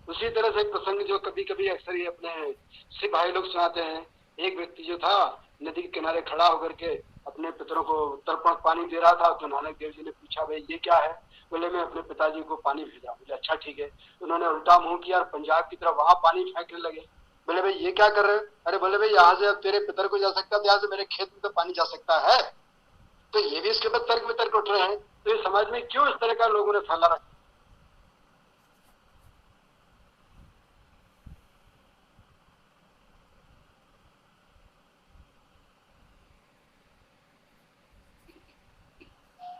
उसी तरह से प्रसंग जो कभी कभी अक्सर ही अपने सिख भाई लोग सुनाते हैं। एक व्यक्ति जो था नदी के किनारे खड़ा होकर के अपने पितरों को तर्पण पानी दे रहा था, तो नानक देव जी ने पूछा भाई ये क्या है? बोले मैं अपने पिताजी को पानी भेजा। बोले अच्छा ठीक है। उन्होंने उल्टा मुंह किया और पंजाब की तरफ वहां पानी फेंकने लगे। बोले भाई ये क्या कर रहे हो? अरे बोले भाई यहाँ से अब तेरे पितर को जा सकता है, यहाँ से मेरे खेत में तो पानी जा सकता है। तो ये भी इसके बाद तर्क वितर्क उठ रहे हैं। तो इस समाज में क्यों इस तरह का लोगों ने फैला रखा?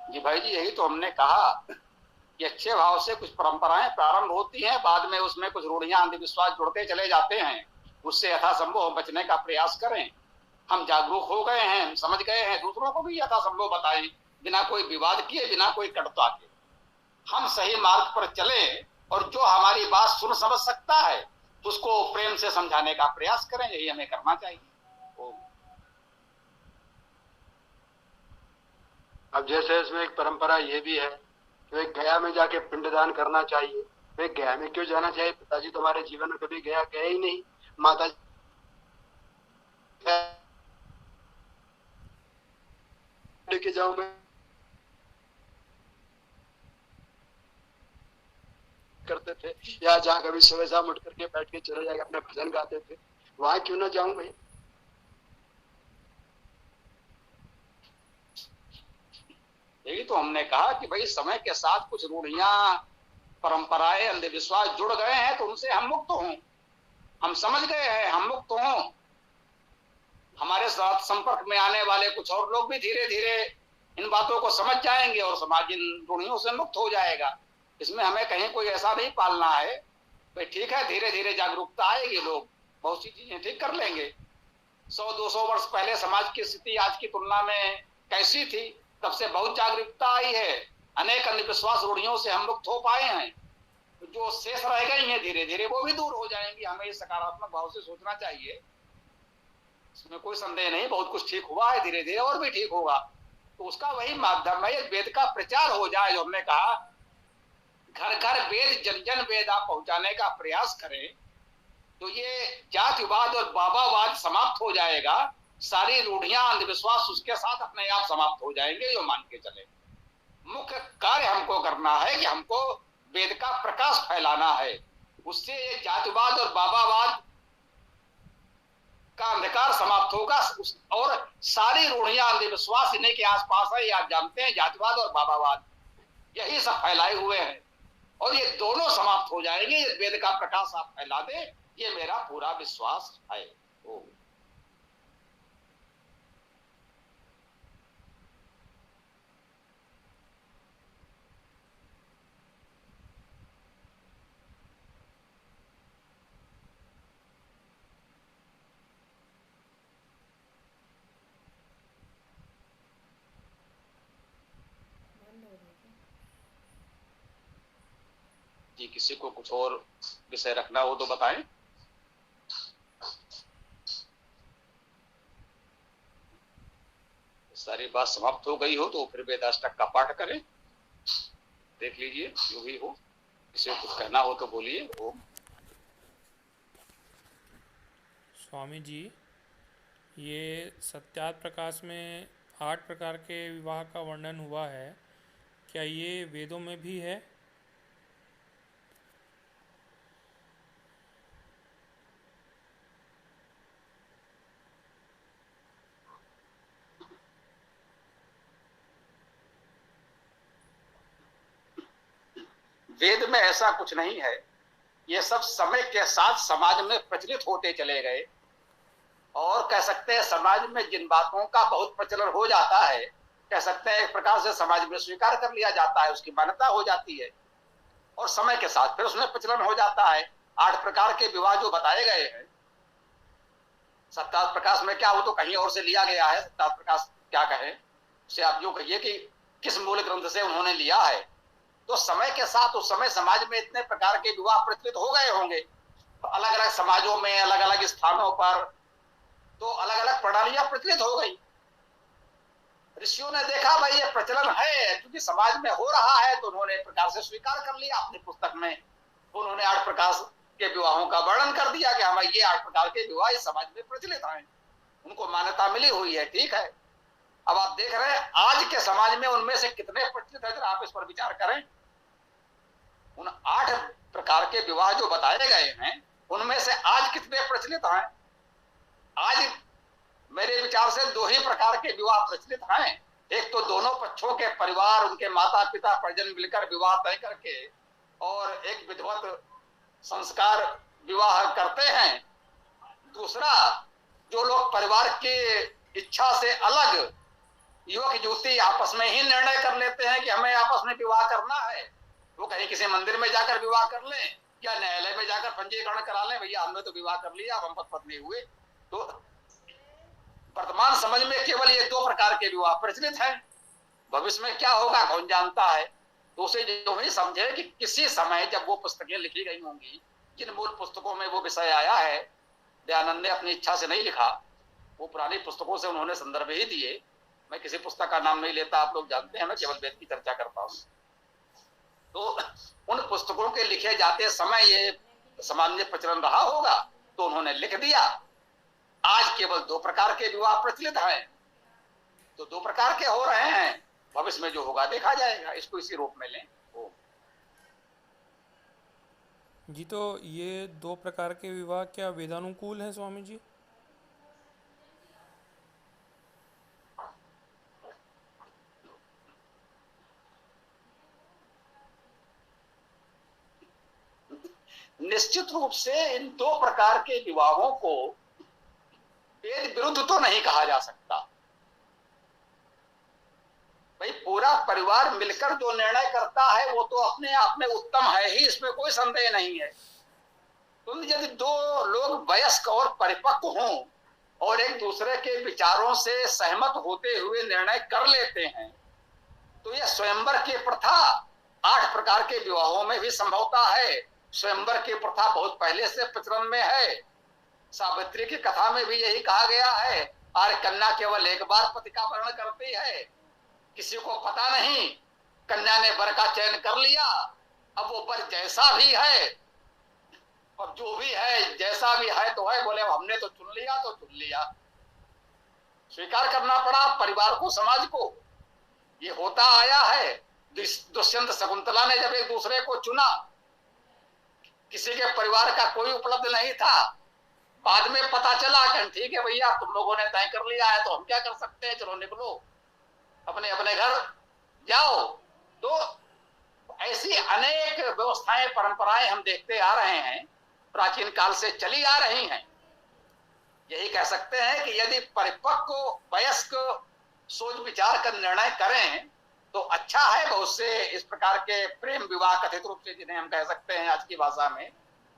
जी भाई जी, यही तो हमने कहा कि अच्छे भाव से कुछ परंपराएं प्रारंभ होती हैं, बाद में उसमें कुछ रूढ़ियां अंधविश्वास जुड़ते चले जाते हैं। उससे यथासंभव हम बचने का प्रयास करें। हम जागरूक हो गए हैं, हम समझ गए हैं, दूसरों को भी यथासंभव बताएं, बिना कोई विवाद किए, बिना कोई कटुता के हम सही मार्ग पर चले। और जो हमारी बात सुन समझ सकता है उसको प्रेम से समझाने का प्रयास करें, यही हमें करना चाहिए। अब जैसे इसमें एक परंपरा ये भी है कि वे गया में जाके पिंडदान करना चाहिए। वे गया में क्यों जाना चाहिए? पिताजी तुम्हारे जीवन में कभी गया गए ही नहीं। माता लेके जाऊं मैं करते थे, या जहाँ कभी सुबह शाम उठ करके बैठ के चले जाके अपना भजन गाते थे, वहां क्यों ना जाऊं भाई? यही तो हमने कहा कि भाई समय के साथ कुछ रूढ़ियां, परंपराएं, अंधविश्वास जुड़ गए हैं, तो उनसे हम मुक्त हों। हम समझ गए हैं, हम मुक्त हों। हमारे साथ संपर्क में आने वाले कुछ और लोग भी धीरे धीरे इन बातों को समझ जाएंगे और समाज इन रूढ़ियों से मुक्त हो जाएगा। इसमें हमें कहीं कोई ऐसा नहीं पालना है। भाई ठीक है, धीरे धीरे जागरूकता आएगी, लोग बहुत सी चीजें ठीक कर लेंगे। 100-200 वर्ष पहले समाज की स्थिति आज की तुलना में कैसी थी? तब से बहुत जागरूकता आई है। अनेक अंधविश्वास रूढ़ियों से हम मुक्त हो पाए हैं। जो शेष रह गई हैं धीरे धीरे वो भी दूर हो जाएंगी। हमें इस सकारात्मक भाव से सोचना चाहिए, इसमें कोई संदेह नहीं। बहुत कुछ ठीक हुआ है, धीरे धीरे और भी ठीक होगा। तो उसका वही माध्यम है, वेद का प्रचार हो जाए। जो हमने कहा घर घर वेद, जन जन वेद आप पहुंचाने का प्रयास करें, तो ये जातिवाद और बाबावाद समाप्त हो जाएगा। सारी रूढ़ियां, अंधविश्वास उसके साथ अपने आप समाप्त हो जाएंगे, जो मान के चले। मुख्य कार्य हमको करना है कि हमको वेद का प्रकाश फैलाना है। उससे ये जातिवाद और बाबावाद का अंधकार समाप्त होगा। और सारी रूढ़ियां, अंधविश्वास इन्हीं के आसपास है, ये आप जानते हैं। जातिवाद और बाबावाद यही सब फैलाए हुए हैं, और ये दोनों समाप्त हो जाएंगे। ये वेद का प्रकाश आप फैला दे, ये मेरा पूरा विश्वास है। जी, किसी को कुछ और विषय रखना हो तो बताएं। सारी बात समाप्त हो गई हो तो फिर वेदाष्टक का पाठ करें। देख लीजिए, जो भी हो, किसी को कुछ कहना हो तो बोलिए। ओम। स्वामी जी, ये सत्यार्थ प्रकाश में 8 प्रकार के विवाह का वर्णन हुआ है, क्या ये वेदों में भी है? वेद में ऐसा कुछ नहीं है। ये सब समय के साथ समाज में प्रचलित होते चले गए, और कह सकते हैं समाज में जिन बातों का बहुत प्रचलन हो जाता है, कह सकते हैं एक प्रकार से समाज में स्वीकार कर लिया जाता है, उसकी मान्यता हो जाती है, और समय के साथ फिर उसमें प्रचलन हो जाता है। 8 प्रकार के विवाह जो बताए गए हैं, सत्यार्थ प्रकाश में क्या, वो तो कहीं और से लिया गया है। सत्यार्थ प्रकाश क्या कहे उसे, आप यूं कहिए कि किस मूल ग्रंथ से उन्होंने लिया है। तो समय के साथ उस समय समाज में इतने प्रकार के विवाह प्रचलित हो गए होंगे, अलग अलग समाजों में, अलग अलग स्थानों पर, तो अलग अलग प्रणालियां प्रचलित हो गई। ऋषियों ने देखा भाई ये प्रचलन है, क्योंकि समाज में हो रहा है, तो उन्होंने एक प्रकार से स्वीकार कर लिया अपनी पुस्तक में। उन्होंने 8 प्रकार के विवाहों का वर्णन कर दिया कि हमारे ये 8 प्रकार के विवाह इस समाज में प्रचलित हैं, उनको मान्यता मिली हुई है, ठीक है। अब आप देख रहे हैं आज के समाज में उनमें से कितने प्रचलित है, जरा आप इस पर विचार करें। उन 8 प्रकार के विवाह जो बताए गए हैं उनमें से आज कितने प्रचलित हैं? आज मेरे विचार से 2 ही प्रकार के विवाह प्रचलित हैं। एक तो दोनों पक्षों के परिवार, उनके माता पिता परिजन मिलकर विवाह तय करके और एक विधिवत संस्कार विवाह करते हैं। दूसरा, जो लोग परिवार की इच्छा से अलग युवक युवती आपस में ही निर्णय कर लेते हैं कि हमें आपस में विवाह करना है, वो कहीं किसी मंदिर में जाकर विवाह कर लें या न्यायालय में जाकर पंजीकरण करा लें, भैया हमने तो विवाह कर लिया, हम पति पत्नी हुए। तो वर्तमान समझ में केवल ये 2 प्रकार के विवाह प्रचलित हैं। भविष्य में क्या होगा कौन जानता है। तो उसे जो ही समझे कि किसी समय जब वो पुस्तकें लिखी गई होंगी, जिन मूल पुस्तकों में वो विषय आया है, दयानंद ने अपनी इच्छा से नहीं लिखा, वो पुरानी पुस्तकों से उन्होंने संदर्भ ही दिए। मैं किसी पुस्तक का नाम नहीं लेता, आप लोग जानते हैं, मैं केवल वेद की चर्चा करता हूँ। तो उन पुस्तकों के लिखे जाते समय ये सामान्य प्रचलन रहा होगा, तो उन्होंने लिख दिया। आज केवल 2 प्रकार के विवाह प्रचलित हैं, तो 2 प्रकार के हो रहे हैं। भविष्य में जो होगा देखा जाएगा, इसको इसी रूप में लें। जी, तो ये 2 प्रकार के विवाह क्या वेदानुकूल हैं स्वामी जी? निश्चित रूप से इन 2 प्रकार के विवाहों को वेद विरुद्ध तो नहीं कहा जा सकता। भाई पूरा परिवार मिलकर जो निर्णय करता है वो तो अपने आप में उत्तम है ही, इसमें कोई संदेह नहीं है। तो यदि 2 लोग वयस्क और परिपक्व हों और एक दूसरे के विचारों से सहमत होते हुए निर्णय कर लेते हैं, तो यह स्वयंवर की प्रथा 8 प्रकार के विवाहों में भी संभवता है। स्वयंवर की प्रथा बहुत पहले से प्रचलन में है। सावित्री की कथा में भी यही कहा गया है, आर्य कन्या केवल एक बार पति का वर्ण करती है, किसी को पता नहीं, कन्या ने वर का चयन कर लिया, अब वो वर जैसा भी है, अब जो भी है जैसा भी है तो है, बोले हमने तो चुन लिया तो चुन लिया, स्वीकार करना पड़ा परिवार को, समाज को। ये होता आया है। दुष्यंत शकुंतला ने जब एक दूसरे को चुना, किसी के परिवार का कोई उपलब्ध नहीं था, बाद में पता चला कि ठीक है भैया तुम लोगों ने तय कर लिया है तो हम क्या कर सकते हैं, चलो निकलो अपने अपने घर जाओ। तो ऐसी अनेक व्यवस्थाएं परंपराएं हम देखते आ रहे हैं, प्राचीन काल से चली आ रही हैं। यही कह सकते हैं कि यदि परिपक्व वयस्क सोच विचार कर निर्णय करें तो अच्छा है। बहुत से इस प्रकार के प्रेम विवाह कथित रूप से जिन्हें हम कह सकते हैं आज की भाषा में,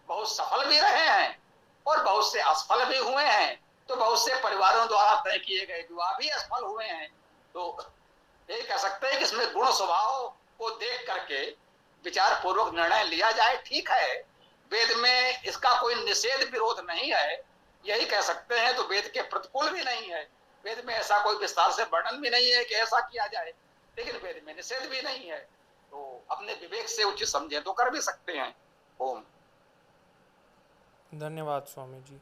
बहुत सफल भी रहे हैं और बहुत से असफल भी हुए हैं। तो बहुत से परिवारों द्वारा तय किए गए विवाह भी असफल हुए हैं। तो यही कह सकते हैं कि इसमें गुण स्वभाव को देख करके विचार पूर्वक निर्णय लिया जाए, ठीक है। वेद में इसका कोई निषेध विरोध नहीं है, यही कह सकते हैं। तो वेद के प्रतिकूल भी नहीं है, वेद में ऐसा कोई विस्तार से वर्णन भी नहीं है कि ऐसा किया जाए, लेकिन वेद में निषेध भी नहीं है। तो अपने विवेक से उचित समझे तो कर भी सकते हैं। ओम। धन्यवाद स्वामी जी।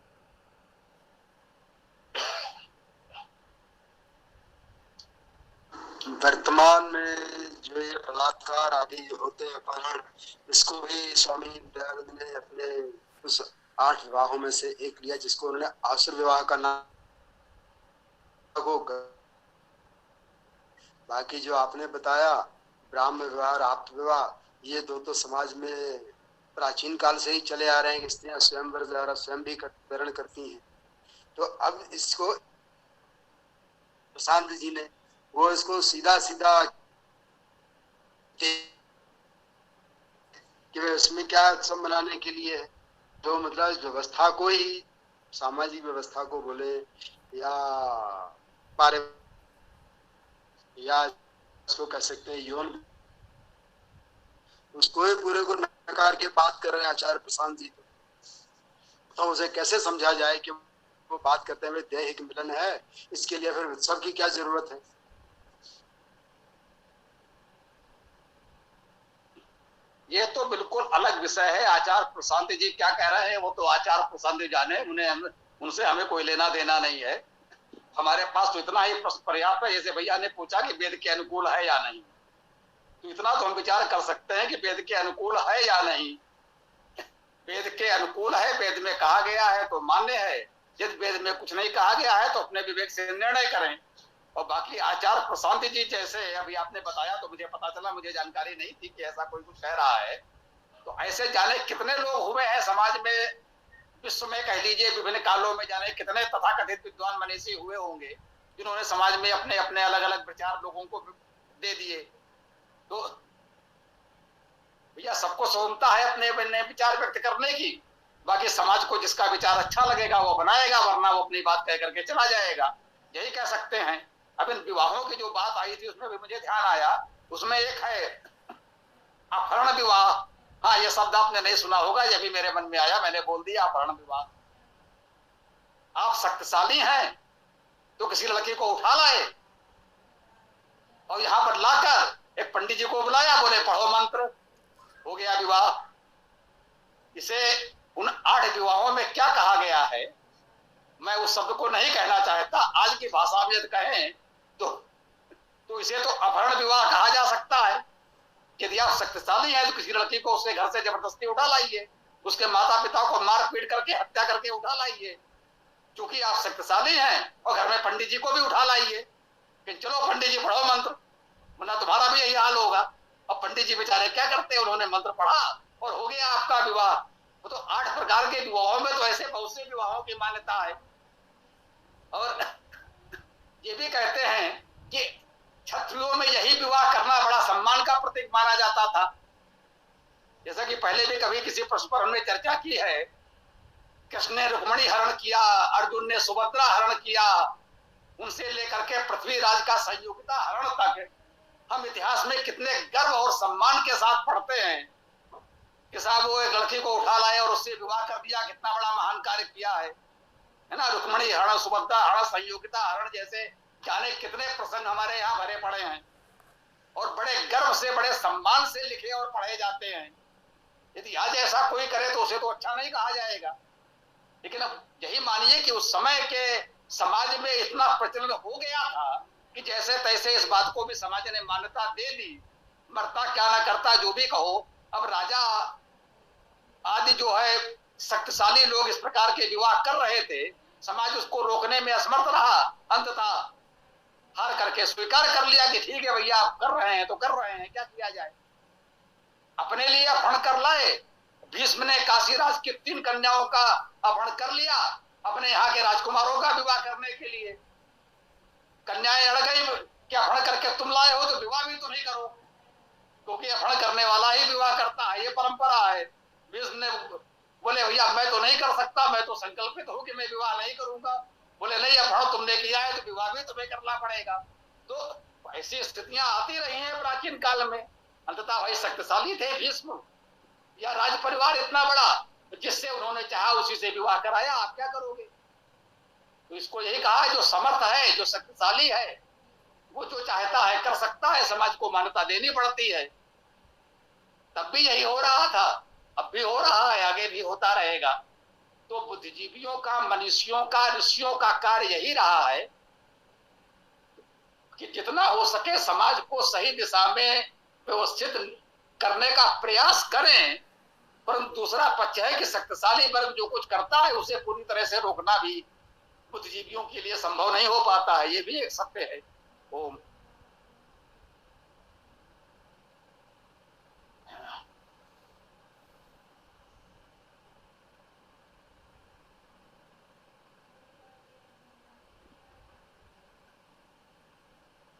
वर्तमान में जो ये बलात्कार आदि होते हैं अपहरण, इसको भी स्वामी दयानंद ने अपने उस 8 विवाहों में से एक लिया, जिसको उन्होंने आसुर विवाह का नाम। बाकी जो आपने बताया ब्राह्म विवाह और आप्त विवाह, ये 2 तो समाज में प्राचीन काल से ही चले आ रहे हैं। स्त्रियां स्वयंवर द्वारा स्वयं भी वर्ण करती हैं। तो अब इसको प्रशांत जी ने वो इसको सीधा सीधा कि उसमें क्या सब मनाने के लिए, तो मतलब व्यवस्था को ही सामाजिक व्यवस्था को बोले या पारे या इसको कह सकते हैं यौन, उसको ही पूरे को नकार के बात कर रहे हैं आचार्य प्रशांत जी। तो उसे कैसे समझा जाए कि वो बात करते हुए दैहिक मिलन है, इसके लिए फिर उत्सव की क्या जरूरत है? ये तो बिल्कुल अलग विषय है। आचार्य प्रशांत जी क्या कह रहे हैं वो तो आचार्य प्रशांत जी जाने, उनसे हमें कोई लेना देना नहीं है। हमारे पास तो इतना ही प्रश्न पर्याप्त है, जैसे भैया ने पूछा कि वेद के अनुकूल है या नहीं, तो इतना तो हम विचार कर सकते हैं कि वेद के अनुकूल है या नहीं। वेद के अनुकूल है, वेद में कहा गया है तो मान्य है, यदि वेद में कुछ नहीं कहा गया है तो अपने विवेक से निर्णय करें। और बाकी आचार्य प्रशांत जी जैसे अभी आपने बताया तो मुझे पता चला, मुझे जानकारी नहीं थी कि ऐसा कोई कुछ कह रहा है। तो ऐसे जाने कितने लोग हुए हैं समाज में, विश्व में कह लीजिए विभिन्न कालों में, जाने कितने तथाकथित विद्वान मनीषी हुए होंगे जिन्होंने समाज में अपने अपने अलग अलग विचार लोगों को दे दिए। तो भैया सबको स्वतंत्रता है अपने अपने विचार व्यक्त करने की, बाकी समाज को जिसका विचार अच्छा लगेगा वो बनाएगा, वरना वो अपनी बात कह करके चला जाएगा, यही कह सकते हैं। अब इन विवाहों की जो बात आई थी उसमें भी मुझे ध्यान आया, उसमें एक है अपहरण विवाह। हाँ, ये शब्द आपने नहीं सुना होगा, ये भी मेरे मन में आया, मैंने बोल दिया अपहरण विवाह। आप शक्तिशाली हैं तो किसी लड़की को उठा लाए और यहां पर लाकर एक पंडित जी को बुलाया, बोले पढ़ो मंत्र, हो गया विवाह। इसे उन 8 विवाहों में क्या कहा गया है, मैं उस शब्द को नहीं कहना चाहता। आज की भाषा में यदि कहें तो इसे तो अपहरण विवाह कहा जा सकता है। यदि आप शक्तिशाली हैं तो किसी लड़की को उसके घर से जबरदस्ती उठा लाइए, उसके माता पिता को मार पीट करके हत्या करके उठा लाइए, क्योंकि आप शक्तिशाली हैं। और घर में पंडित जी को भी उठा लाइए कि चलो पंडित जी पढ़ो मंत्र, वरना तुम्हारा भी यही हाल होगा। अब पंडित जी बेचारे क्या करते हैं, उन्होंने मंत्र पढ़ा और हो गया आपका विवाह। वो तो 8 प्रकार के विवाहों में तो ऐसे बहुत से विवाहों की मान्यता है। और ये भी कहते हैं कि क्षत्रियों में यही विवाह करना बड़ा सम्मान का प्रतीक माना जाता था। जैसा कि पहले भी कभी किसी प्रश्न पर हमने चर्चा की है, कृष्ण ने रुक्मणी हरण किया, अर्जुन ने सुभद्रा हरण किया, उनसे लेकर के पृथ्वीराज का संयुक्ता हरण तक हम इतिहास में कितने गर्व और सम्मान के साथ पढ़ते हैं कि साहब वो एक लड़की को उठा लाए और उससे विवाह कर दिया, कितना बड़ा महान कार्य किया है ना। रुक्मणी हरण, सुभद्रा हरण, संयुक्ता हरण जैसे जाने कितने प्रसंग हमारे यहाँ भरे पड़े हैं और बड़े गर्व से बड़े सम्मान से लिखे और पढ़े जाते हैं। यदि आज ऐसा कोई करे तो उसे तो अच्छा नहीं कहा जाएगा। लेकिन अब यही मानिए कि उस समय के समाज में इतना प्रचलन हो गया था कि जैसे तैसे इस बात को भी समाज ने मान्यता दे दी, मरता क्या ना करता जो भी कहो। अब राजा आदि जो है शक्तिशाली लोग इस प्रकार के विवाह कर रहे थे, समाज उसको रोकने में असमर्थ रहा, अंततः हार करके स्वीकार कर लिया कि ठीक है भैया आप कर रहे हैं तो कर रहे हैं, क्या किया जाए। अपने लिए अपहरण कर लाए। भीष्म ने काशीराज की 3 कन्याओं का अपहरण कर लिया अपने यहाँ के राजकुमारों का विवाह करने के लिए। कन्याएं अड़ गई कि अपहरण करके तुम लाए हो तो विवाह भी तुम ही करो, क्योंकि अपहरण करने वाला ही विवाह करता है, ये परंपरा है। भीष्म ने बोले भैया मैं तो नहीं कर सकता, मैं तो संकल्पित हूं कि मैं विवाह नहीं करूंगा। बोले नहीं, अपहरण तुमने किया है तो विवाह भी तुम्हें करना पड़ेगा। तो ऐसी स्थितियां आती रही हैं प्राचीन काल में। अंततः भाई शक्तिशाली थे भीष्म, या राज परिवार इतना बड़ा, जिससे उन्होंने चाहा उसी से विवाह कराया, आप क्या करोगे। तो इसको यही कहा जो समर्थ है, जो शक्तिशाली है, वो जो चाहता है कर सकता है, समाज को मान्यता देनी पड़ती है। तब भी यही हो रहा था, अब भी हो रहा है, आगे भी होता रहेगा। तो बुद्धिजीवियों का, मनुष्यों का, ऋषियों का कार्य यही रहा है कि जितना हो सके समाज को सही दिशा में व्यवस्थित करने का प्रयास करें। परंतु दूसरा पक्ष है कि शक्तिशाली वर्ग जो कुछ करता है उसे पूरी तरह से रोकना भी बुद्धिजीवियों के लिए संभव नहीं हो पाता है, ये भी एक सत्य है। ओम।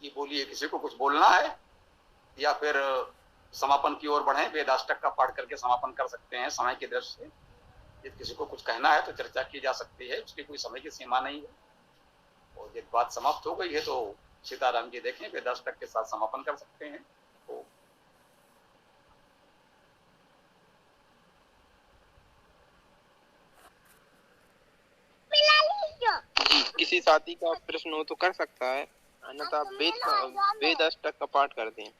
ये बोलिए, किसी को कुछ बोलना है या फिर समापन की ओर बढ़े? वेदाष्टक का पाठ करके समापन कर सकते हैं समय की दृष्टि से। यदि किसी को कुछ कहना है तो चर्चा की जा सकती है, उसकी कोई समय की सीमा नहीं है। और यदि बात समाप्त हो गई है तो सीताराम जी देखें वे दर्शक के साथ समापन कर सकते हैं। तो जी, किसी साथी का प्रश्न हो तो कर सकता है, अन्यथा वेद अष्टक का पाठ कर दें।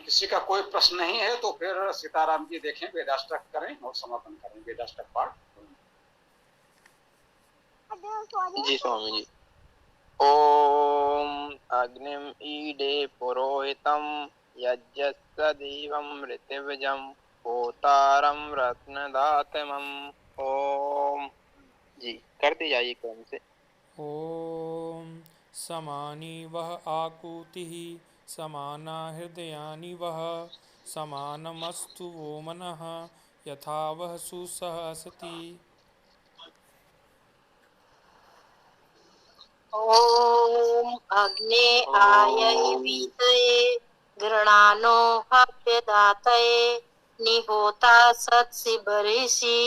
किसी का कोई प्रश्न नहीं है तो फिर सीताराम जी देखें वेदाष्टक करें और समापन करें वेदाष्टक पाठ। जी स्वामी जी। ओम अग्निम ईडे पुरोहितम यज्ञस्य देवं ऋतिविजं होतारं रत्नदातमं। ओम जी, करते जाइए क्रम से। ॐ समानी वह आकुतिः समाना हृदयानि वह समानमस्तु वो मनः यथा वह सुसहसति। ॐ अग्ने आयै वीतये गृणानो हव्यदातये निहोता सत्सि बर्हिषि।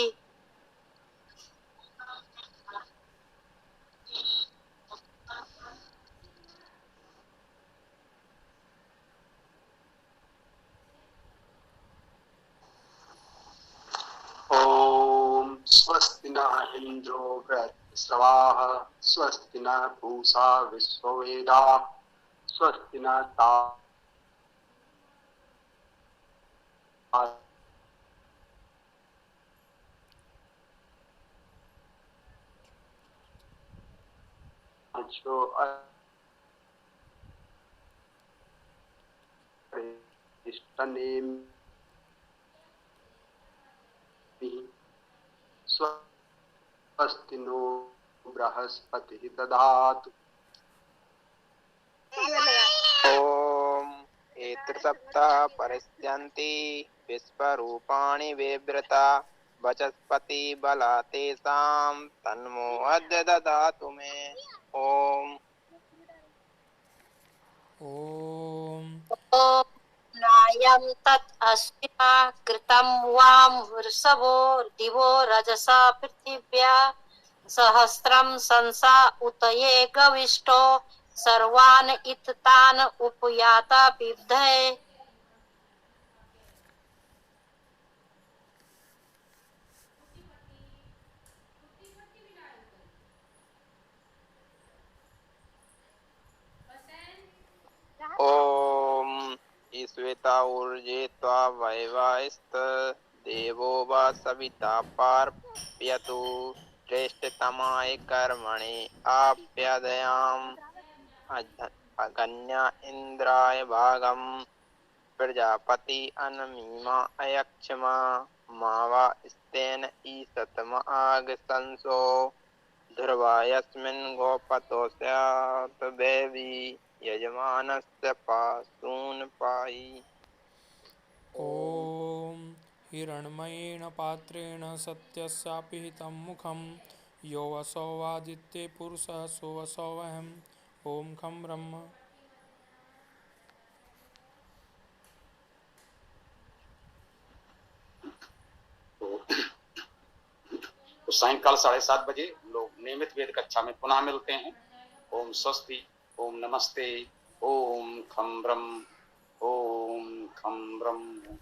ओम स्वस्ति न इंद्रो बृहस्पतिः स्वस्ति न पूषा विश्ववेदाः स्वस्ति न तार्क्ष्यो अरिष्टनेमिः स्वस्ति नो बृहस्पतिः दधातु। ओम एतृसप्ताह परिस्यन्ति विश्वरूपाणि विव्रता वचस्पति बला तेषां तन्मो अद्य ददातु मे। ओम ॐ ॐ नायं तत् अश्विना कृतं वां वृषभो दिवो रजसा पृथिव्या सहस्रं संसा उतये गविष्ठो सर्वान् इत्थतान् उपयाता बिभ्दये। ओम ईश्वेता ऊर्जे त्वा वैवाहिस्त देवो वा सविता पार्पयतु श्रेष्ठतमाय कर्मणि आप्यादयाम् अगन्या इंद्राय भागम प्रजापति अनमीमा अयक्षमा मावा स्तेन ईसतम आग संसो ध्रुवा यस्मिन् गोपतो स्यात् देवी यजमानस्य पासून पायी। ॐ हिरण्मयेण पात्रेण सत्यस्यापि हितं मुखं यो वसौ आदित्ये पुरुषः सो वसौ वहम्। ॐ खं ब्रह्म। तो सायंकाल 7:30 बजे हम लोग नियमित वेद कक्षा में पुनः मिलते हैं। ओम स्वस्ति, ओम नमस्ते, ओम खम ब्रह्म, ओम खम ब्रह्म।